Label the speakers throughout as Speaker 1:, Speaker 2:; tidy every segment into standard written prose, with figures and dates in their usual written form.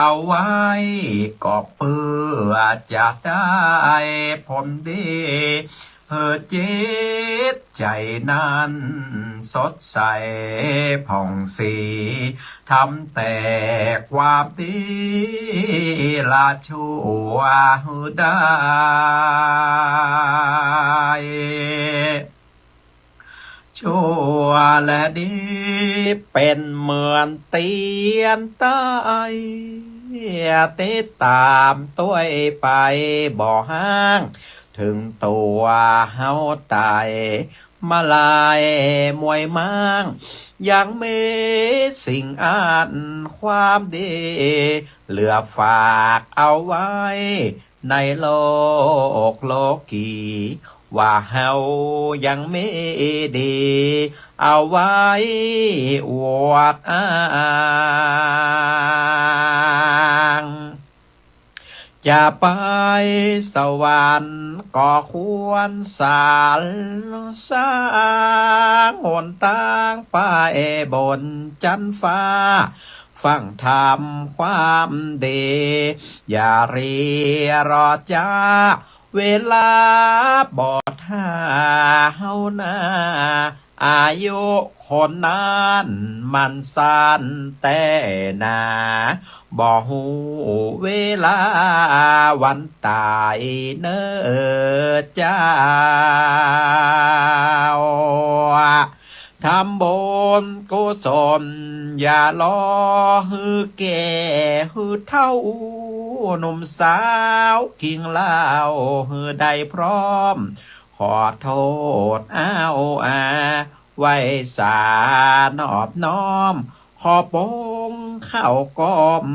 Speaker 1: เอาไว้ก็เพื่อจะได้ผลดีเพื่อจิตใจนั้นสดใสผ่องสีทำแต่ความดีละชั่วได้ชั่วและดีเป็นเหมือนเตียนใต้ติดตามตัวไปบ่อห้างถึงตัวเฮาตายมาลายมวยมังยังมีสิ่งอันความดีเหลือฝากเอาไว้ในโลกีว่าเฮายังไม่ดีเอาไว้อวดอ้างจะไปสวรรค์ก็ควรสารสร้างหนทางไปบนจันฟ้าฟังธรรมความดีอย่ารีรอจ้าเวลาบอดหาเฮานาอายุคนนั้นมันสั้นแต่นาบ่หูเวลาวันตายเนอเจ้าทำบุญกุศลอย่ารอฮือแก่ฮือเท่าหนุ่มสาวกิ่งเล่าฮือได้พร้อมขอโทษอ้าวไว้สานอบน้อมขอปงเข้ากอม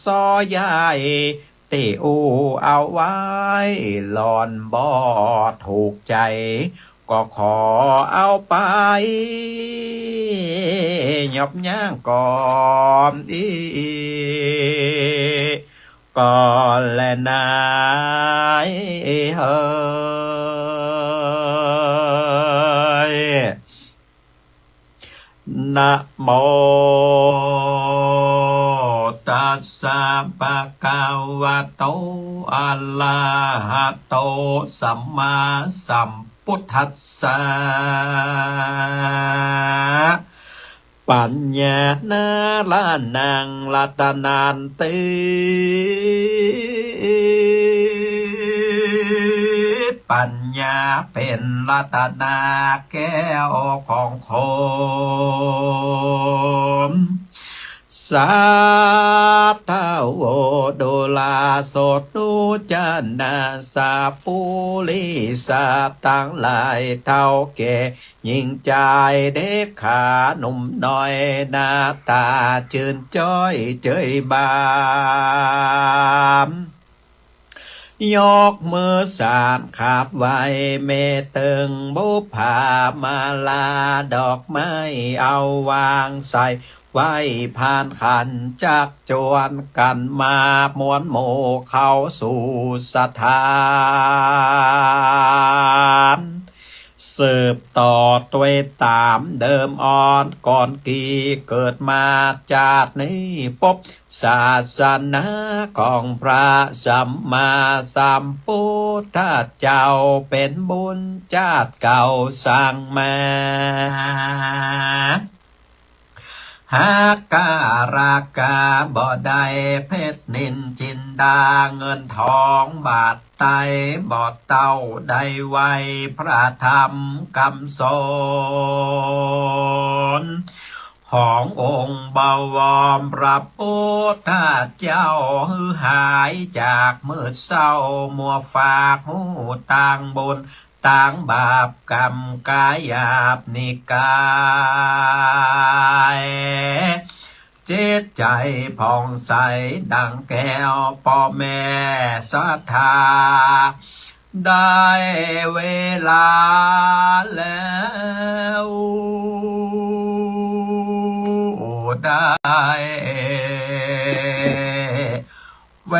Speaker 1: ซอใหญ่เตอูเอาไว้หลอนบ่ถูกใจก็ขอเอาไปหยบย่างก่อนก่อนและนายเฮยนะโมตัสสะภะคะวะโตอะระหะโตสัมมาสัมพุทธัสสะปัญญานาลานังรัตนันติปัญญาเป็นรัตนาแก้วของคนสาธโวโดลาโสตุจานาสาปุลิสาตั้งหลายเท่าแก่ยิ่งใจเด็กขาหนุ่มน้อยหน้าตาชื่นจ้อยเจยบามยกมือสานขับไว้เมตึงบุพามาลาดอกไม้เอาวางใส่ไว้ผ่านขันจักจวนกันมามวนโมเข้าสู่สถานสืบต่อตัวตามเดิมอ่อนก่อนกี่เกิดมาจากนี้พบศาสนาของพระสัมมาสัมพุทธเจ้าเป็นบุญชาติเก่าสร้างมาหากการากาบ่ได้เพชรนินจินดาเงินทองบาทไตบ่เต้าได้ไว้พระธรรมคำสอนขององค์บวรพระพุทธเจ้าฮือหายจากมืดเศร้ามัวฝากหูต่างบนต่างบาปกรรมกายหยาบนิกายจิตใจผ่องใสดังแก้วพ่อแม่ศรัทธาได้เวลาแล้วได้เว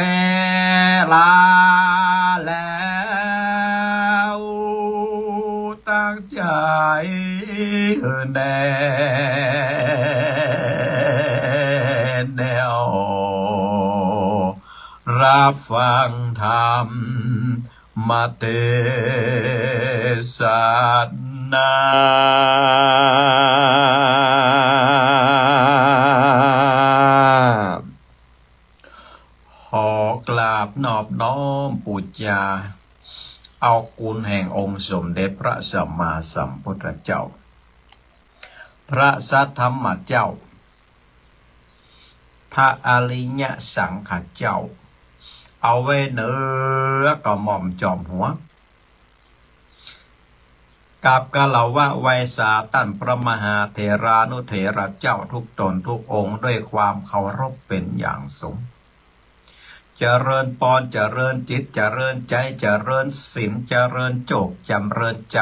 Speaker 1: ลาแล้วตั้งใจแน่ว รับฟังธรรมมาเตศนาขอกราบนอบน้อมปูชาเอาคุณแห่งองค์สมเด็จพระสัมมาสัมพุทธเจ้าพระสัทธรรมเจ้าพระอริยสังฆเจ้าเอาไว้เนื้อกระหม่อมจอมหัวกับกะเหล่าว่าไวยสาตันพระมหาเถรานุเถระเจ้าทุกตนทุกองค์ด้วยความเคารพเป็นอย่างสูงเจริญปอนเจริญจิตเจริญใจเจริญศีลเจริญโจกจำเริญใจ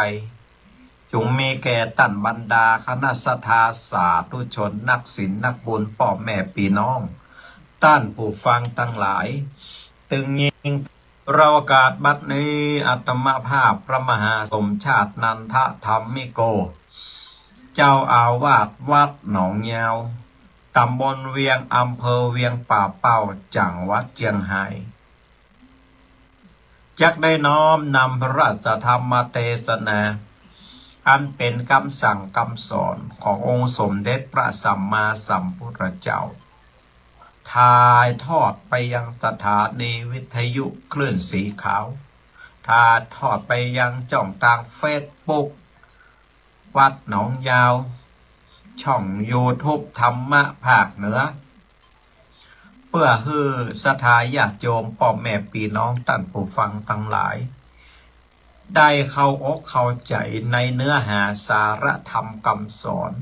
Speaker 1: จงมีแก่ตันบรรดาคณะสัทธาสาธุชนนักศีลนักบุญพ่อแม่พี่น้องต้านผู้ฟังทั้งหลายตึงยิงเราโอกาสบัดนี้อัตมภาพพระมหาสมชาตินันทธรรมิโกเจ้าอาวาสวัดหนองยาวตำบลเวียงอำเภอเวียงป่าเป้าจังหวัดเชียงไฮ้จักได้น้อมนำพระราชธรรมเทศนาอันเป็นคำสั่งคำสอนขององค์สมเด็จพระสัมมาสัมพุทธเจ้าถ่ายทอดไปยังสถานีวิทยุคลื่นสีขาวถ่ายทอดไปยังช่องทางเฟซบุ๊กวัดหนองยาวช่องยูทูบธรรมะภาคเหนือเพื่อให้ศรัทธาญาติโยมพ่อแม่พี่น้องท่านผู้ฟังทั้งหลายได้เข้าอกเข้าใจในเนื้อหาสาระธรรมคำสอน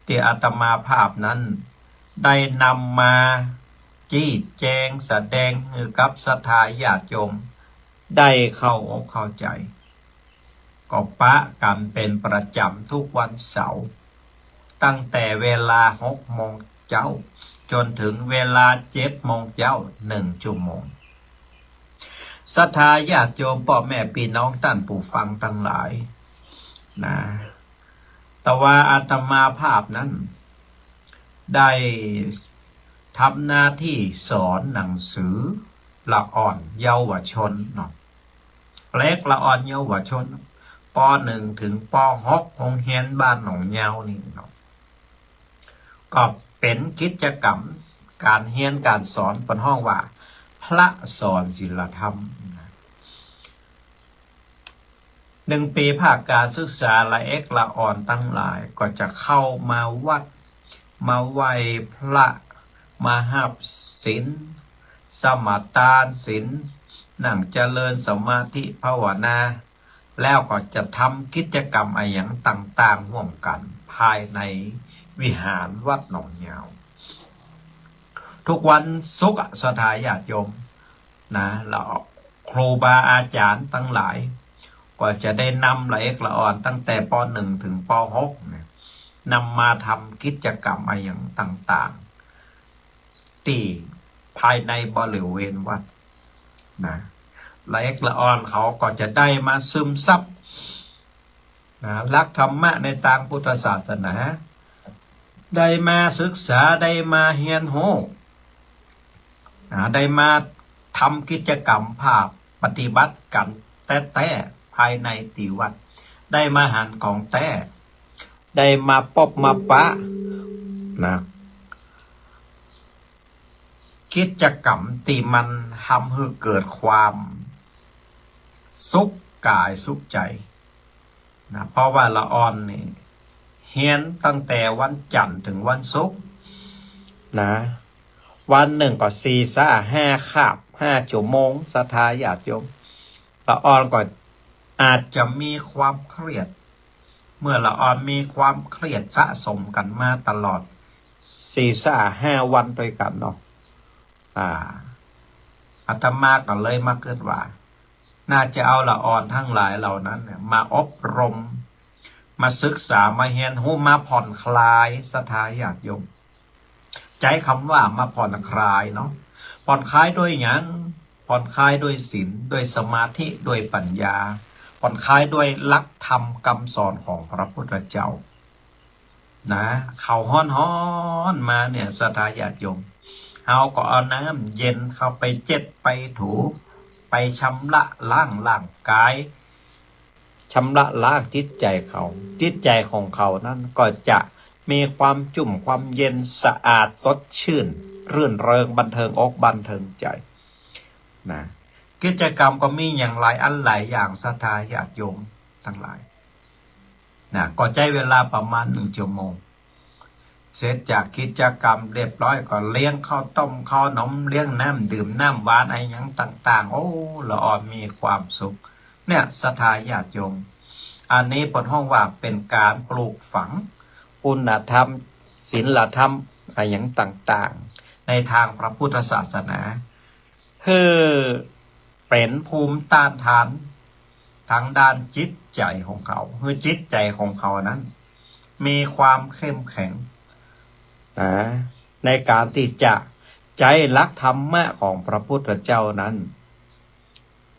Speaker 1: ที่อาตมาภาพนั้นได้นำมาจี้แจงแสดงกับศรัทธาญาติโยมได้เข้าอกเข้าใจก็ปะกันเป็นประจำทุกวันเสาร์ตั้งแต่เวลา6 โมงเจ้าจนถึงเวลา7 โมงเจ้า1 ชั่วโมงศรัทธาญาติโยมพ่อแม่พี่น้องท่านผู้ฟังทั้งหลายนะแต่ว่าอาตมาภาพนั้นได้ทำหน้าที่สอนหนังสือละอ่อนเยาวชนเนาะเล็กละอ่อนเยาวชนป.1 ถึงป.6โรงเรียนบ้านหนองยาวนี่เนาะก็เป็นกิจกรรมการเรียนการสอนบนห้องว่าพระสอนศีลธรรม1 ปีภาคการศึกษาละเอกละอ่อนตั้งหลายก็จะเข้ามาวัดมาไหว้พระมาหับศีลสมาทานศีลนั่งเจริญสมาธิภาวนาแล้วก็จะทำกิจกรรมอะไรอย่างต่างๆร่วมกันภายในวิหารวัดหนองยาวทุกวันศุกร์ศรัทธาญาติโยมนะเราครูบาอาจารย์ทั้งหลายก็จะได้นำละเอกละอ่อนตั้งแต่ป.1 ถึงป.6นำมาทำกิจกรรมอะไรอย่างต่างๆที่ภายในบริเวณวัดนะละเอกละอ่อนเขาก็จะได้มาซึมซับนะหลักธรรมะในทางพุทธศาสนาได้มาศึกษาได้มาเรียนรู้ได้มาทำกิจกรรมภาพปฏิบัติกันแต่ภายในตีวัดได้มาหันของแต่ได้มาพบมาปะนะกิจกรรมที่มันทำให้เกิดความสุขกายสุขใจนะเพราะว่าละอ่อนนี่เฮียนตั้งแต่วันจันทร์ถึงวันศุกร์นะวันหนึ่งก็4-5 คาบ5 ชั่วโมงศรัทธาญาติโยมละอ่อนก็อาจจะมีความเครียดเมื่อละอ่อนมีความเครียดสะสมกันมาตลอด4-5 วันด้วยกันเนาะอาตมาก็เลยมาเกิดว่าน่าจะเอาละอ่อนทั้งหลายเหล่านั้นเนี่ยมาอบรมมาศึกษามาเรียนรู้มาผ่อนคลายศรัทธาญาติโยมใจคำว่ามาผ่อนคลายเนาะผ่อนคลายด้วยหยังผ่อนคลายด้วยศีลด้วยสมาธิด้วยปัญญาผ่อนคลายด้วยหลักธรรมคำสอนของพระพุทธเจ้านะเขาฮ้อนมาเนี่ยศรัทธาญาติโยม เฮาก็เอาน้ำเย็นเข้าไปเจ็ดไปถูไปชำระล้างร่างกายชำระล้างจิตใจเขาจิตใจของเขานั้นก็จะมีความจุ่มความเย็นสะอาดสดชื่นรื่นเริงบันเทิงอกบันเทิงใจนะกิจกรรมก็มีอย่างหลายอันหลายอย่างศรัทธาญาติโยมทั้งหลายนะก็ใช้เวลาประมาณ1 ชั่วโมงเสร็จจากกิจกรรมเรียบร้อยก็เลี้ยงข้าวต้มข้าวนมเลี้ยงน้ำดื่มน้ำหวานอะไรอย่างต่างๆโอ้ละอ่อนมีความสุขเนี่ยศรัทธาญาติโยมอันนี้บนห้องว่าเป็นการปลูกฝังคุณธรรมศีลธรรมอะไรอย่างต่างๆในทางพระพุทธศาสนาเพื่อเป็นภูมิต้านทานทางด้านจิตใจของเขาคือจิตใจของเขานั้นมีความเข้มแข็งในการที่จะใจรักธรรมะของพระพุทธเจ้านั้น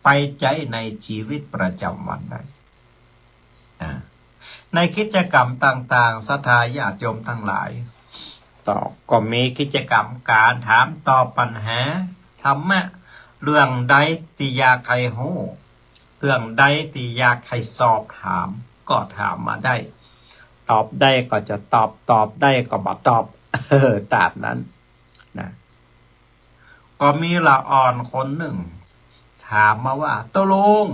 Speaker 1: ไปใจในชีวิตประจำวันได้ในกิจกรรมต่างๆศรัทธาญาติโยมทั้งหลายต่อก็มีกิจกรรมการถามตอบปัญหาธรรมะเรื่องใดที่อยากใครรู้เรื่องใดที่อยากใครสอบถามก็ถามมาได้ตอบได้ก็จะตอบได้ก็บ่ตอบตามนั้นนะก็มีละอ่อนคนหนึ่งถามมาว่าตกลง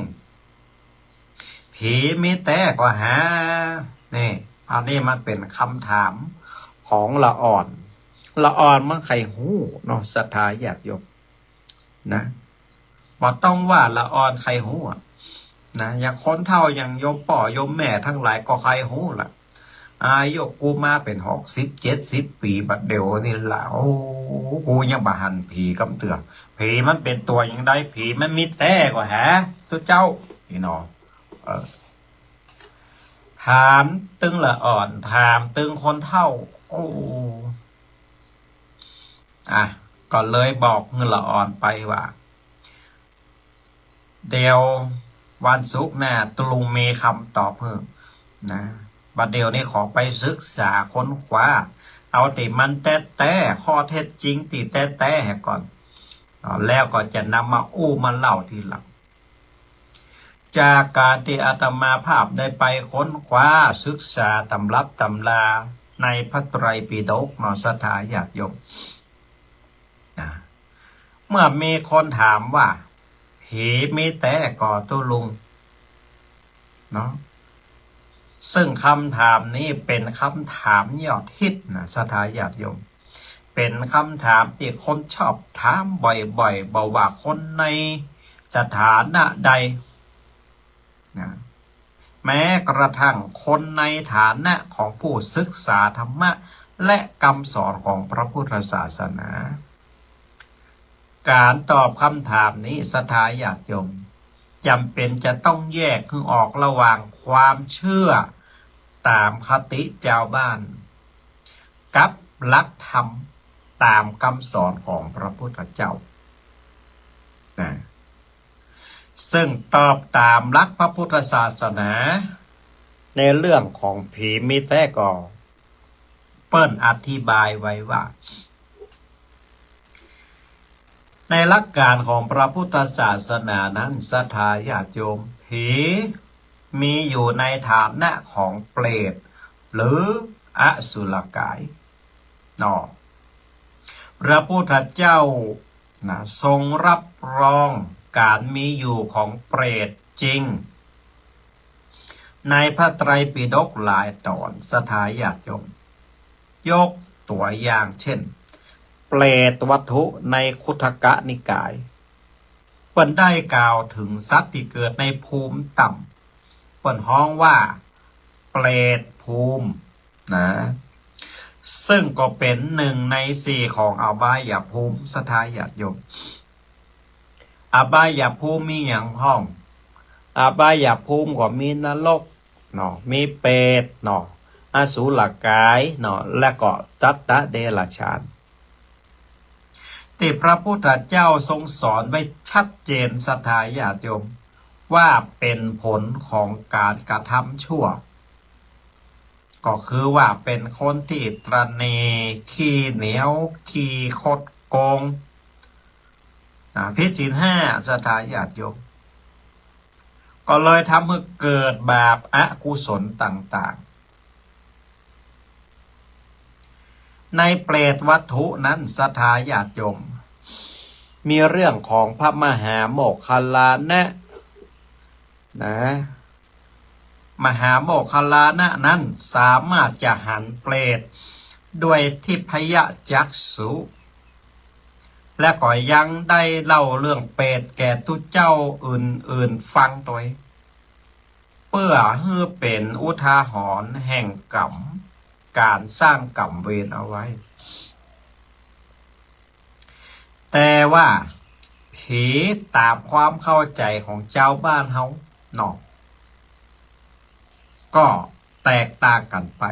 Speaker 1: ผีมีแต่ก็หานี่อันนี้มันเป็นคำถามของละอ่อนมันใครหูเนาะศรัทธาญาติโยมนะบ่ต้องว่าละอ่อนใครหูนะอย่างคนเฒ่าอย่างโยมป่อโยมแม่ทั้งหลายก็ใครหูล่ะอายุกูมาเป็น60-70 ปีบัดเดียวนี่ล่ะโอ้กูยังบ่หันผีกำเตือนผีมันเป็นตัวอย่างใดผีมันมีแต่ก็หาตัวเจ้าพี่น้องถามตึงละอ่อนถามตึงคนเฒ่าโอ้ก็เลยบอกเงินละอ่อนไปว่าเดี๋ยววันศุกร์หน้าตลุงมีคำตอบเพิ่มนะบัดเดี๋ยวนี้ขอไปศึกษาค้นคว้าเอาติมันแต่ข้อเท็จจริงติแต่ให้ก่อนแล้วก็จะนำมามาเล่าทีหลังจากการที่อาตมาภาพได้ไปค้นคว้าศึกษาตำรับตำราในพระไตรปิฎกศรัทธาญาติโยมเมื่อมีคนถามว่าผีมีแต่ก่อตุลุงเนาะซึ่งคำถามนี้เป็นคำถามยอดฮิตนะศรัทธาญาติโยมเป็นคำถามที่คนชอบถามบ่อยๆบอกว่าคนในสถานะใดนะแม้กระทั่งคนในฐานะของผู้ศึกษาธรรมะและคำสอนของพระพุทธศาสนาการตอบคำถามนี้ศรัทธาญาติโยมจำเป็นจะต้องแยกคือออกระหว่างความเชื่อตามคติเจ้าบ้านกับหลักธรรมตามคำสอนของพระพุทธเจ้าซึ่งตอบตามหลักพระพุทธศาสนาในเรื่องของผีมีแต่ก่อเปิ้นอธิบายไว้ว่าในหลักการของพระพุทธศาสนานั้นศรัทธาญาติโยมผีมีอยู่ในฐานะของเปรตหรืออสุรกายพระพุทธเจ้าทรงรับรองการมีอยู่ของเปรตจริงในพระไตรปิฎกหลายตอนศรัทธาญาติโยมยกตัวอย่างเช่นเปรตวัตถุในคุถกนิกายเปิ้นได้กล่าวถึงสัตว์ที่เกิดในภูมิต่ำเปิ้นฮ้องว่าเปรตภูมิซึ่งก็เป็น1 ใน 4ของอบายภูมิศรัทธาญาติโยมอบายภูมิมีอย่างห้องอบายภูมิก็มีนรกมีเปรตอสุรกายและก็สัตว์เดรัจฉานที่พระพุทธเจ้าทรงสอนไว้ชัดเจนศรัทธาญาติโยมว่าเป็นผลของการกระทำชั่วก็คือว่าเป็นคนที่ตระหนี่ขี้เหนียวขี้คดโก งผิดศีลห้าศรัทธาญาติโยมก็เลยทำให้เกิดบาปอกุศลต่างๆในเปรตวัตถุนั้นศรัทธาญาติโยมมีเรื่องของพระมหาโมคคัลลานะมหาโมคคัลลานะนั้นสามารถจะหันเปรตด้วยทิพยจักษุและก็ยังได้เล่าเรื่องเปรตแก่ทุกเจ้าอื่นๆฟังตัวเพื่อให้เป็นอุทาหรณ์แห่งกรรมการสร้างกรรมเวรเอาไว้แต่ว่าผีตามความเข้าใจของเจ้าบ้านเฮาเนาะก็แตกต่างกันไป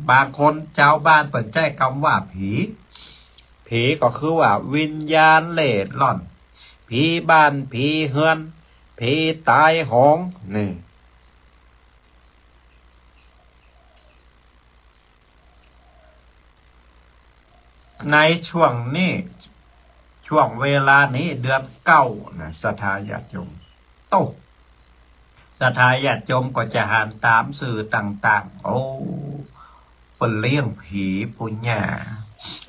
Speaker 1: บางคนเจ้าบ้านเปิดใจคำว่าผีก็คือว่าวิญญาณเล่ร่อนผีบ้านผีเฮือนผีตายโหงนี่ในช่วงนี้ช่วงเวลานี้เดือนเก้านะศรัทธาญาติโยมโตศรัทธาญาติโยมก็จะหานตามสื่อต่างๆโอ้เป็นเลี้ยงผีปุญญา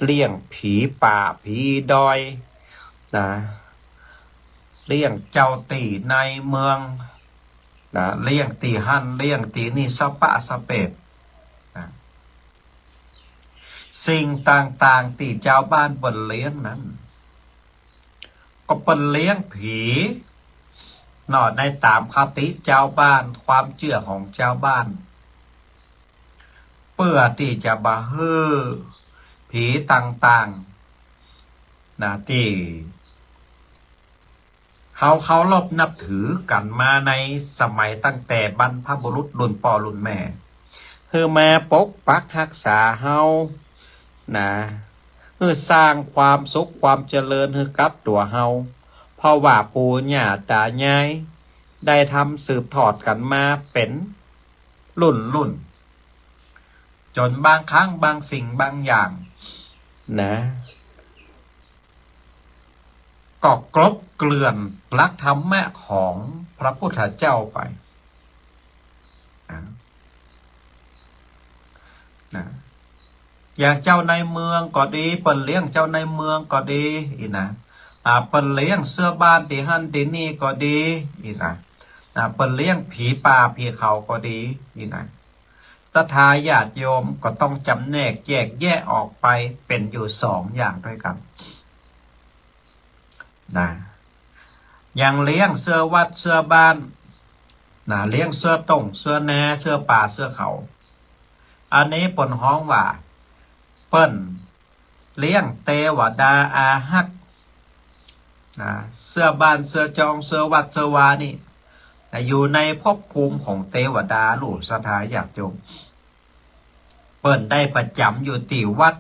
Speaker 1: เลี้ยงผีป่าผีดอยนะเลี้ยงเจ้าตีในเมืองนะเลี้ยงตีหันเลี้ยงตีนี่สปะสเปดนะสิ่งต่างๆที่เจ้าบ้านเปิ่นเลี้ยงนั้นก็เปิ่นเลี้ยงผีนอในตามคติเจ้าบ้านความเชื่อของเจ้าบ้านเพื่อที่จะบะฮือผีต่างๆนะที่เขารบนับถือกันมาในสมัยตั้งแต่บรรพบุรุษรุ่นพ่อรุ่นแม่คือแม่ปกปักรักษาเฮานะคือสร้างความสุขความเจริญให้กับตัวเฮาเพราะว่าปู่ย่าตายายได้ทำสืบทอดกันมาเป็นรุ่นจนบางครั้งบางสิ่งบางอย่างนะก็กลบเกลื่อนลักธรรมะของพระพุทธเจ้าไปนะอย่างเจ้าในเมืองก็ดีเปิ่นเลี้ยงเจ้าในเมืองก็ดีอีนะเปิ่นเลี้ยงเสื้อบ้านตีหันตีนี่ก็ดีอีนะเปิ่นเลี้ยงผีป่าผีเขาก็ดีอีนะศรัทธาญาติโยมก็ต้องจำแนกแยกแยะออกไปเป็นอยู่2อย่างด้วยกันนะอย่างเลี้ยงเสื้อวัดเสื้อบ้านนะเลี้ยงเสื้อตงเสื้อแนเสื้อป่าเสื้อเขาอันนี้ปนห้องว่าเปิ้นเลี้ยงเทวดาอาหักนะเสื้อบ้านเสื้อจองเสื้อวัดเสื้อวานี่อยู่ในภพภูมิของเทวดาลูกศรัทธาญาติโยมเปิ้นได้ประจำอยู่ที่วัด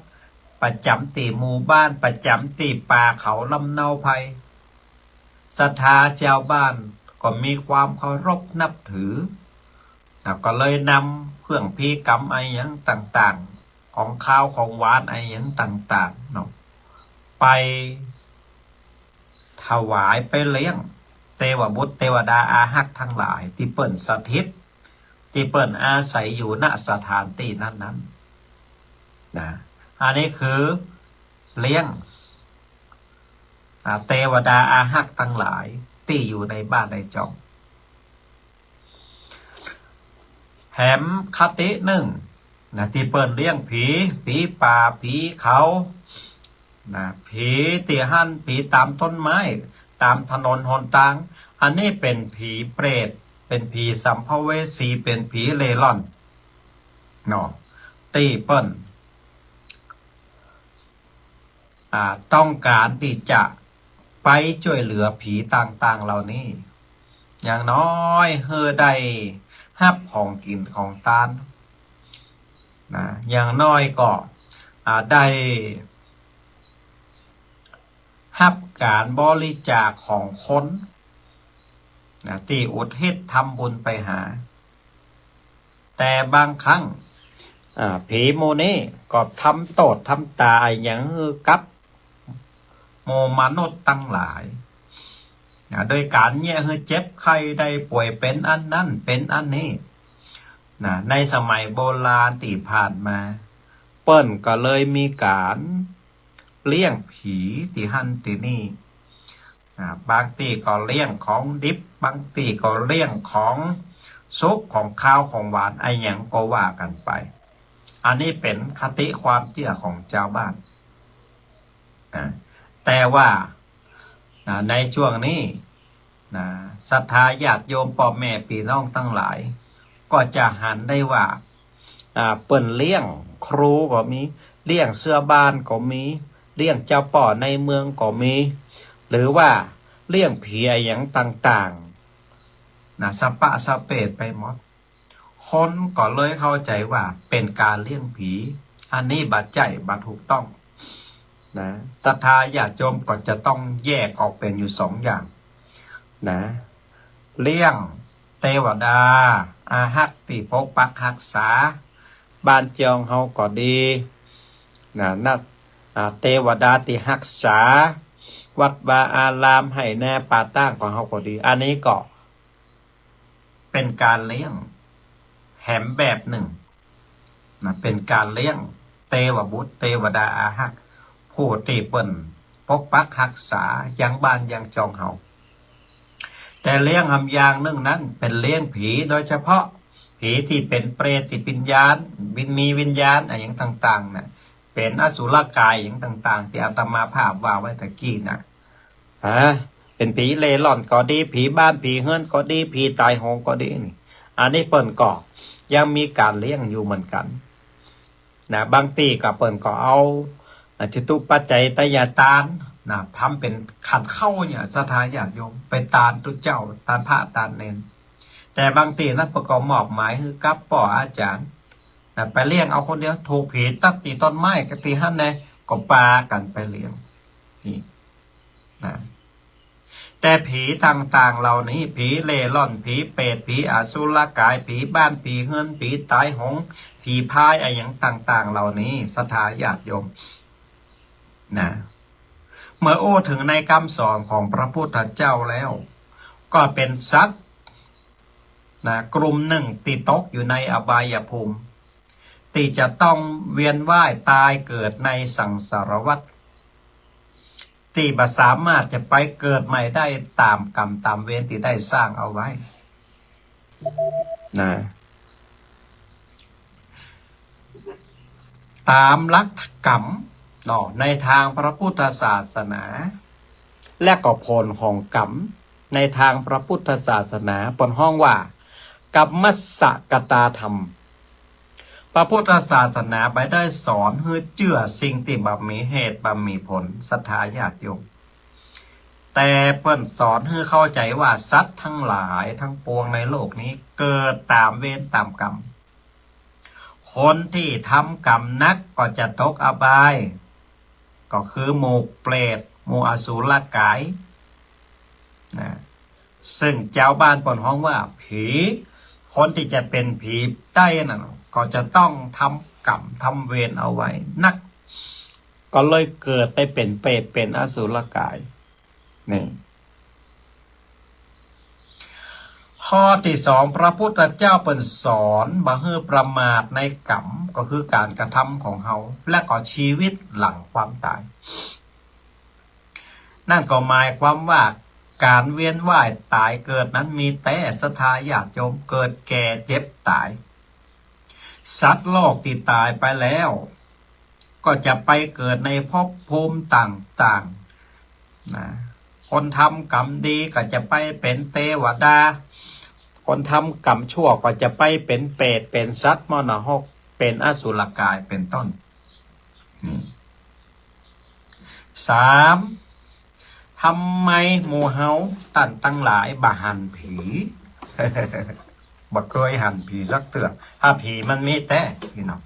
Speaker 1: ประจำที่หมู่บ้านประจำที่ป่าเขาลำเนาไพศรัทธาชาวบ้านก็มีความเคารพนับถือก็เลยนำเครื่องพิกรรมไอ้ยังต่างๆของข้าวของหวานไอ้ยังต่างๆเนาะไปถวายไปเลี้ยงเทวบุตรเทวดาอาหักทั้งหลายที่เปิ้นสถิตที่เปิ้นอาศัยอยู่ณสถานที่นั้นๆนะอันนี้คือเลี้ยงเทวดาอาหักทั้งหลายที่อยู่ในบ้านในจองแถมคติหนึ่งนะที่เปิ้นเลี้ยงผีป่าผีเขานะผีตีหันผีตามต้นไม้ตามถนนหนทางอันนี้เป็นผีเปรตเป็นผีสัมภเวสีเป็นผีเล่ร่อนเนาะตีเปิ้นต้องการที่จะไปช่วยเหลือผีต่างๆเหล่านี้อย่างน้อยเฮอได้ฮับของกินของทานนะอย่างน้อยก็ได้ฮับการบริจาคของคนนะที่อุทิศทำบุญไปหาแต่บางครั้ง ผีโมนี่ก็ทำโตดทำตาอย่างกับโมมนุษย์ตั้งหลายโดยการเนี่ยเจ็บไข้ได้ป่วยเป็นอันนั้นเป็นอันนี้ในสมัยโบราณที่ผ่านมาเปิ้นก็เลยมีการเลี้ยงผีที่หันที่นี่บางตีก็เลี้ยงของดิบบางตีก็เลี้ยงของซุปของข้าวของหวานไอหยังก็ว่ากันไปอันนี้เป็นคติความเชื่อของเจ้าบ้านแต่ว่าในช่วงนี้ศรัทธาญาติโยมพ่อแม่พี่น้องทั้งหลายก็จะหันได้ว่าเปิ้นเลี้ยงครูก็มีเลี้ยงเสื้อบ้านก็มีเลี้ยงเจ้าป่อในเมืองก็มีหรือว่าเลี้ยงผีอย่างต่างๆสปะสเปดไปหมดคนก็เลยเข้าใจว่าเป็นการเลี้ยงผีอันนี้บัดใจบัดถูกต้องศรัทธาญาติโยมก็จะต้องแยกออกเป็นอยู่2 อย่างเลี้ยงเทวดาอาหักติปกปักรักษาบ้านเจียงเฮาก็ดีนักเทวดาที่รักษาวัดวาอารามให้แน่ป่าตั้งของเฮาก็ดีอันนี้ก็เป็นการเลี้ยงแหมแบบหนึ่งเป็นการเลี้ยงเทวบุตรเทวดาอาหักผู้ที่เปิ้นปกปักรักษายังบ้านยังจองเฮาแต่เลี้ยงอย่างหนึ่งนั้นเป็นเลี้ยงผีโดยเฉพาะผีที่เป็นเปรตที่วิญญาณมีวิญญาณอะไรอย่างต่างๆเป็นอสุรกายอย่างต่างๆที่อาตมาภาพว่าไว้ตะกี้เป็นผีเล่ร่อนก็ดีผีบ้านผีเฮือนก็ดีผีตายโหงก็ดีนี่อันนี้เปิ้นก็ยังมีการเลี้ยงอยู่เหมือนกันบางตีก็เปิ้นก็เอาจตุปัจจัยตยตานทำเป็นขันเข้าเนี่ยศรัทธาญาติโยมไปตานตุเจ้าตานพระตานเนนแต่บางทีนั้นประกอบมอบหมายคือกับป่ออาจารย์ไปเลี้ยงเอาคนเดียวถูกผีตัดตีต้นไม้กตีหันแน่ก็ปากันไปเลี้ยงนี่แต่ผีต่างๆเหล่านี้ผีเล่ร่อนผีเปรตผีอสุรกายผีบ้านผีเฮือนผีตายหงผีพายอะไรอย่างต่างๆเหล่านี้ศรัทธาญาติโยมเมื่อโอ้ถึงในคำสอนของพระพุทธเจ้าแล้วก็เป็นสัตว์กลุ่มหนึ่งติตกอยู่ในอบายภูมิที่จะต้องเวียนว่ายตายเกิดในสังสารวัฏที่บ่สามารถจะไปเกิดใหม่ได้ตามกรรมตามเวรที่ได้สร้างเอาไว้ตามหลักกรรมในทางพระพุทธศาสนาและก็ผลของกรรมในทางพระพุทธศาสนาปนห้องว่ากรรมสกตาธรรมพระพุทธศาสนาไปได้สอนให้เชื่อสิ่งที่บ่มีเหตุบ่มีผลศรัทธาญาติโยมแต่เพิ่นสอนให้เข้าใจว่าสัตว์ทั้งหลายทั้งปวงในโลกนี้เกิดตามเวรตามกรรมคนที่ทำกรรมนักก็จะตกอบายก็คือหมู่เปรตหมู่อสุรกายซึ่งเจ้าบ้านปนห้องว่าผีคนที่จะเป็นผีใต้นั่นก็จะต้องทำกรรมทำเวรเอาไว้นักก็เลยเกิดไปเป็นเปรตเป็นอสุรกายนี่ข้อที่2พระพุทธเจ้าเปิ่นสอนบ่ให้ประมาทในกรรมก็คือการกระทำของเฮาและก็ชีวิตหลังความตายนั่นก็หมายความว่าการเวียนว่ายตายเกิดนั้นมีแต่ศรัทธาญาติโยมเกิดแก่เจ็บตายสัตว์โลกที่ตายไปแล้วก็จะไปเกิดในภพภูมิต่างๆคนทำกรรมดีก็จะไปเป็นเทวดาคนทำกรรมชั่วก็จะไปเป็นเปรตเป็นสัตว์มรณะเป็นอสุรกายเป็นต้น3ทำไมหมู่เฮาตั้งหลายบ่หันผี บ่เคยหันผีสักเตือถ้าผีมันมีแต่พี่น้อง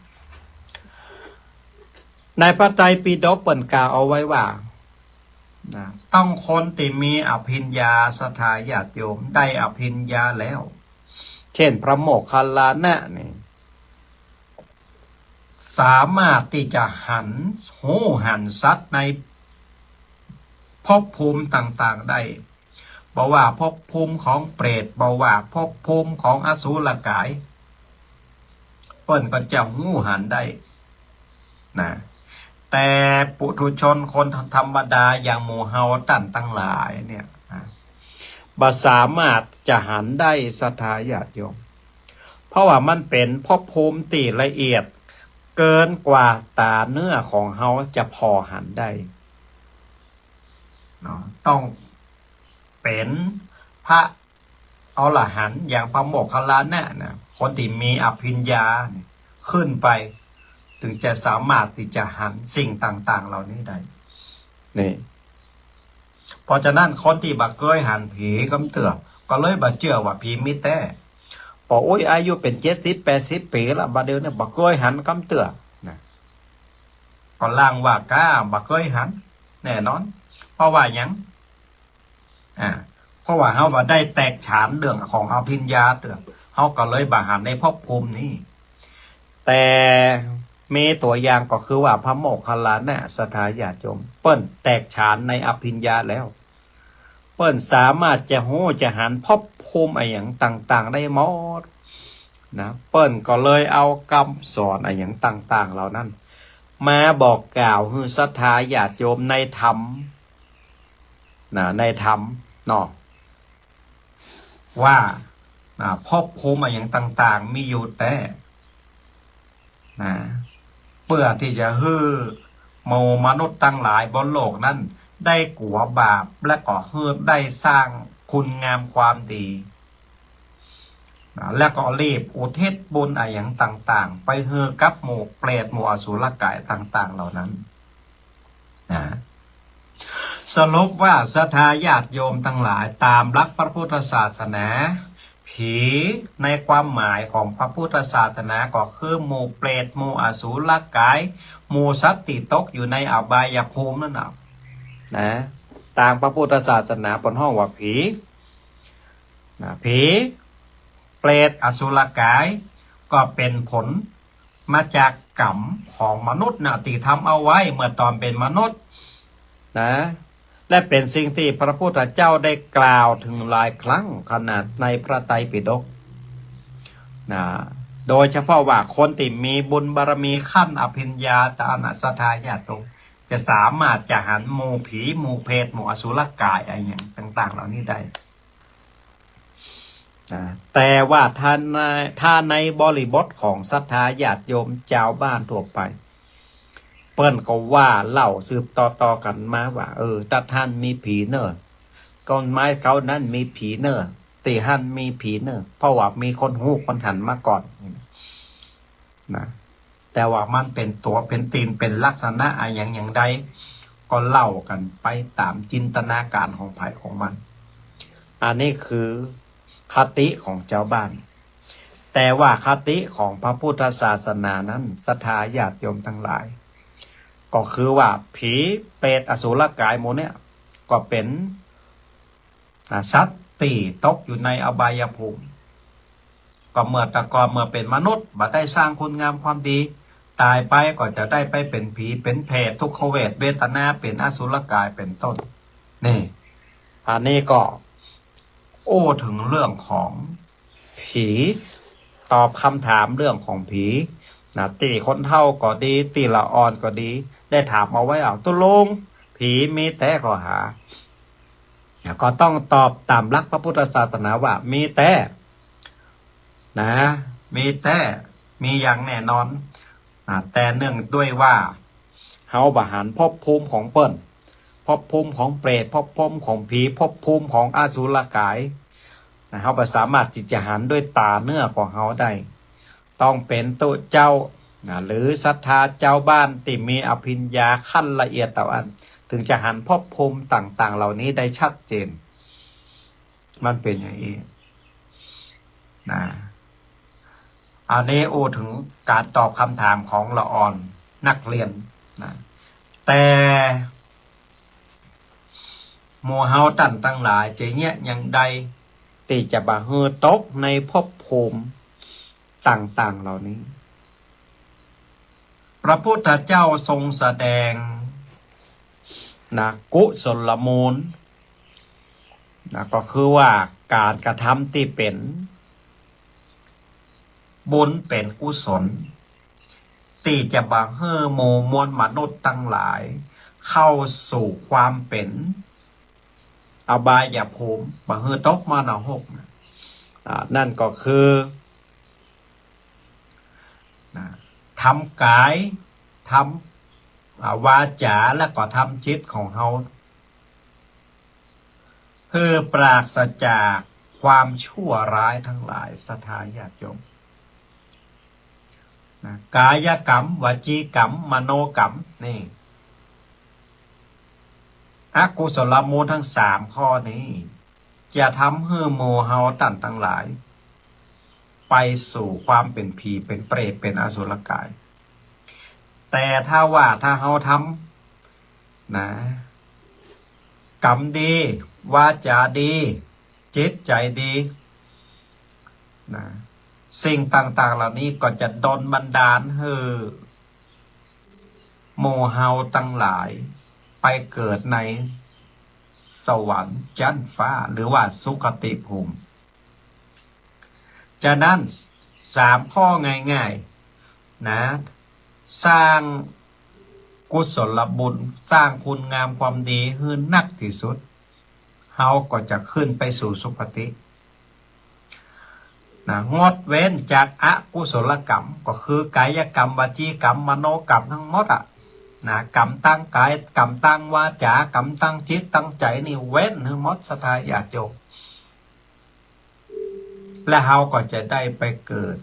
Speaker 1: ในพระไตรปิฎกเปิ้นกล่าวเอาไว้ว่าต้องคนที่มีอภิญญาศรัทธาญาติโยมได้อภิญญาแล้วเช่นพระโมคคัลลานะนี่ สามารถที่จะหันหูหันสัตว์ในภพภูมิต่างๆได้บอกว่าภพภูมิของเปรตบอกว่าภพภูมิของอสูรกายเปิ้นก็จะหูหันได้นะแต่ปุถุชนคนธรรมดาอย่างหมู่เฮาตั้นตั้งหลายเนี่ยบ่สามารถจะหันได้ศรัทธาญาติโยมเพราะว่ามันเป็นภพภูมิที่ละเอียดเกินกว่าตาเนื้อของเฮาจะพอหันได้เนาะต้องเป็นพระอรหันต์อย่างพระโมคคัลลานะคนที่มีอภิญญาขึ้นไปถึงจะสามารถที่จะหันสิ่งต่างๆเหล่านี้ได้นี่เพราะฉะนั้นคนที่บักเคยหันผีกำเตือก็เลยบักเชื่อว่าผีมิแต่พอโอ้ยอายุเป็น70-80 ปีแล้วบัดเดี๋ยวนี้บักเคยหันกำเตือนะก็ล่างว่ากล้าบักเคยหันแน่นอนเพราะว่าหยังเพราะว่าเฮาว่าได้แตกฉานเรื่องของอภิญญาเรื่องเฮาก็เลยบาหันในภพภูมินี้แต่มีตัวอย่างก็คือว่าพระโมคคัลลานะศรัทธาญาติโยมเปิ้นแตกฉานในอภิญญาแล้วเปิ้นสามารถจะหู้จะหันภพภูมิอะไรอย่างต่างๆได้หมดนะเปิ้นก็เลยเอาคำสอนอะไรอย่างต่างๆเหล่านั้นมาบอกกล่าวให้ศรัทธาญาติโยมในธรรมนะในธรรมเนาะว่าภพภูมิอะไรอย่างต่างๆมีอยู่แต่นะเพื่อที่จะฮือหมู่มนุษย์ทั้งหลายบนโลกนั้นได้กัวบาปและก็ฮือได้สร้างคุณงามความดีนะและก็รีบอุทิศบุญอะไรอย่างต่างๆไปฮือกับหมู่เปรตหมู่อสุรกายต่างๆเหล่านั้นนะสรุปว่าศรัทธาญาติโยมทั้งหลายตามหลักพระพุทธศาสนาผีในความหมายของพระพุทธศาสนาก็คือหมู่เปรตหมู่อสูรกายหมู่สัตว์ที่ตกอยู่ในอบายภูมินั่นนะตามพระพุทธศาสนาบนห้องว่าผีผีเปรตอสุรกายก็เป็นผลมาจากกรรมของมนุษย์นะที่ทำเอาไว้เมื่อตอนเป็นมนุษย์นะและเป็นสิ่งที่พระพุทธเจ้าได้กล่าวถึงหลายครั้งขนาดในพระไตรปิฎกนะโดยเฉพาะว่าคนที่มีบุญบารมีขั้นอภิญญาตานะศรัทธาญาติโยมจะสามารถจะหันหมู่ผีหมู่เพศหมู่อสุรกายอะไรอย่างต่างๆเหล่านี้ได้นะแต่ว่าถ้าในบริบทของศรัทธาญาติโยมชาวบ้านทั่วไปเปิ้นก็ว่าเล่าสืบต่อกันมาว่าถ้าท่านมีผีเนอะก้อนไม้เขานั้นมีผีเนอะตีหันมีผีเนอะเพราะว่ามีคนหูคนหันมาก่อนนะแต่ว่ามันเป็นตัวเป็นตีนเป็นลักษณะอะไรอย่างใดก็เล่ากันไปตามจินตนาการของไผ่ของมันอันนี้คือคติของเจ้าบ้านแต่ว่าคติของพระพุทธศาสนานั้นศรัทธาญาติโยมทั้งหลายก็คือว่าผีเปรตอสุรกายโมเนี่ยก็เป็นสัตว์ตีตกอยู่ในอบายภูมิก็เมื่อตะกอนเมื่อเป็นมนุษย์บัดได้สร้างคุณงามความดีตายไปก็จะได้ไปเป็นผีเป็นเปรตทุกขเวทเวทนาเป็นอสุรกายเป็นต้นนี่อันนี้ก็ถึงเรื่องของผีตอบคำถามเรื่องของผีนะตีคนเฒ่าก็ดีตีละอ่อนก็ดีได้ถามมาไว้ตุลงผีมีแต่ข้อหาก็ต้องตอบตามหลักพระพุทธศาสนาว่ามีแต่นะมีแต่มีอย่างแน่นอนแต่เนื่องด้วยว่าเฮาบาหันภพภูมิของเปิ้นภพภูมิของเปรตภพภูมิของผีภพภูมิของอสุรกายเฮาบ่สามารถที่จะหันด้วยตาเนื้อของเฮาได้ต้องเป็นตัวเจ้าหรือศรัทธาเจ้าบ้านที่มีอภิญญาขั้นละเอียดต่ออันถึงจะหันภพภูมิต่างๆเหล่านี้ได้ชัดเจนมันเป็นอย่างนี้นะอันนี้ถึงการตอบคำถามของละอ่อนนักเรียนนะแต่หมู่เฮาตั้งหลายจะเนี่ยอย่างใดที่จะบ่ฮือตกในภพภูมิต่างๆเหล่านี้ พระพุทธเจ้าทรงแสดงนะกุศลมูลนะก็คือว่าการกระทำที่เป็นบุญเป็นกุศลที่จะบังเฮ่อโมมวลมนุษย์ทั้งหลาย เข้าสู่ความเป็นอบายภูมิบังเฮ่อตกมรณะนั่นก็คือทำกายทำวาจาและก็ทำจิตของเราเพื่อปราศจากความชั่วร้ายทั้งหลายศรัทธาญาติโยมกายกรรมวจีกรรมมโนกรรมนี่อกุศลมูลทั้งสามข้อนี้จะทำให้โมเฮาตันทั้งหลายไปสู่ความเป็นผีเป็นเปรตเป็นอสุรกายแต่ถ้าเฮาทำนะกรรมดีวาจาดีจิตใจดีนะสิ่งต่างๆเหล่านี้ก็จะดลบันดาลให้โมเฮาทั้งหลายไปเกิดในสวรรค์ชั้นฟ้าหรือว่าสุคติภูมิฉะนั้นสามข้อง่ายๆนะสร้างกุศลบุญสร้างคุณงามความดีให้นักที่สุดเฮาก็จะขึ้นไปสู่สุคตินะงดเว้นจากอกุศลกรรมก็คือกายกรรมวจีกรรมมโนกรรมทั้งหมดนะกรรมตั้งกายกรรมตั้งวาจากรรมตั้งจิตตั้งใจนี่เว้นให้หมดศรัทธาญาติโยมและเฮาก็จะได้ไปเกิด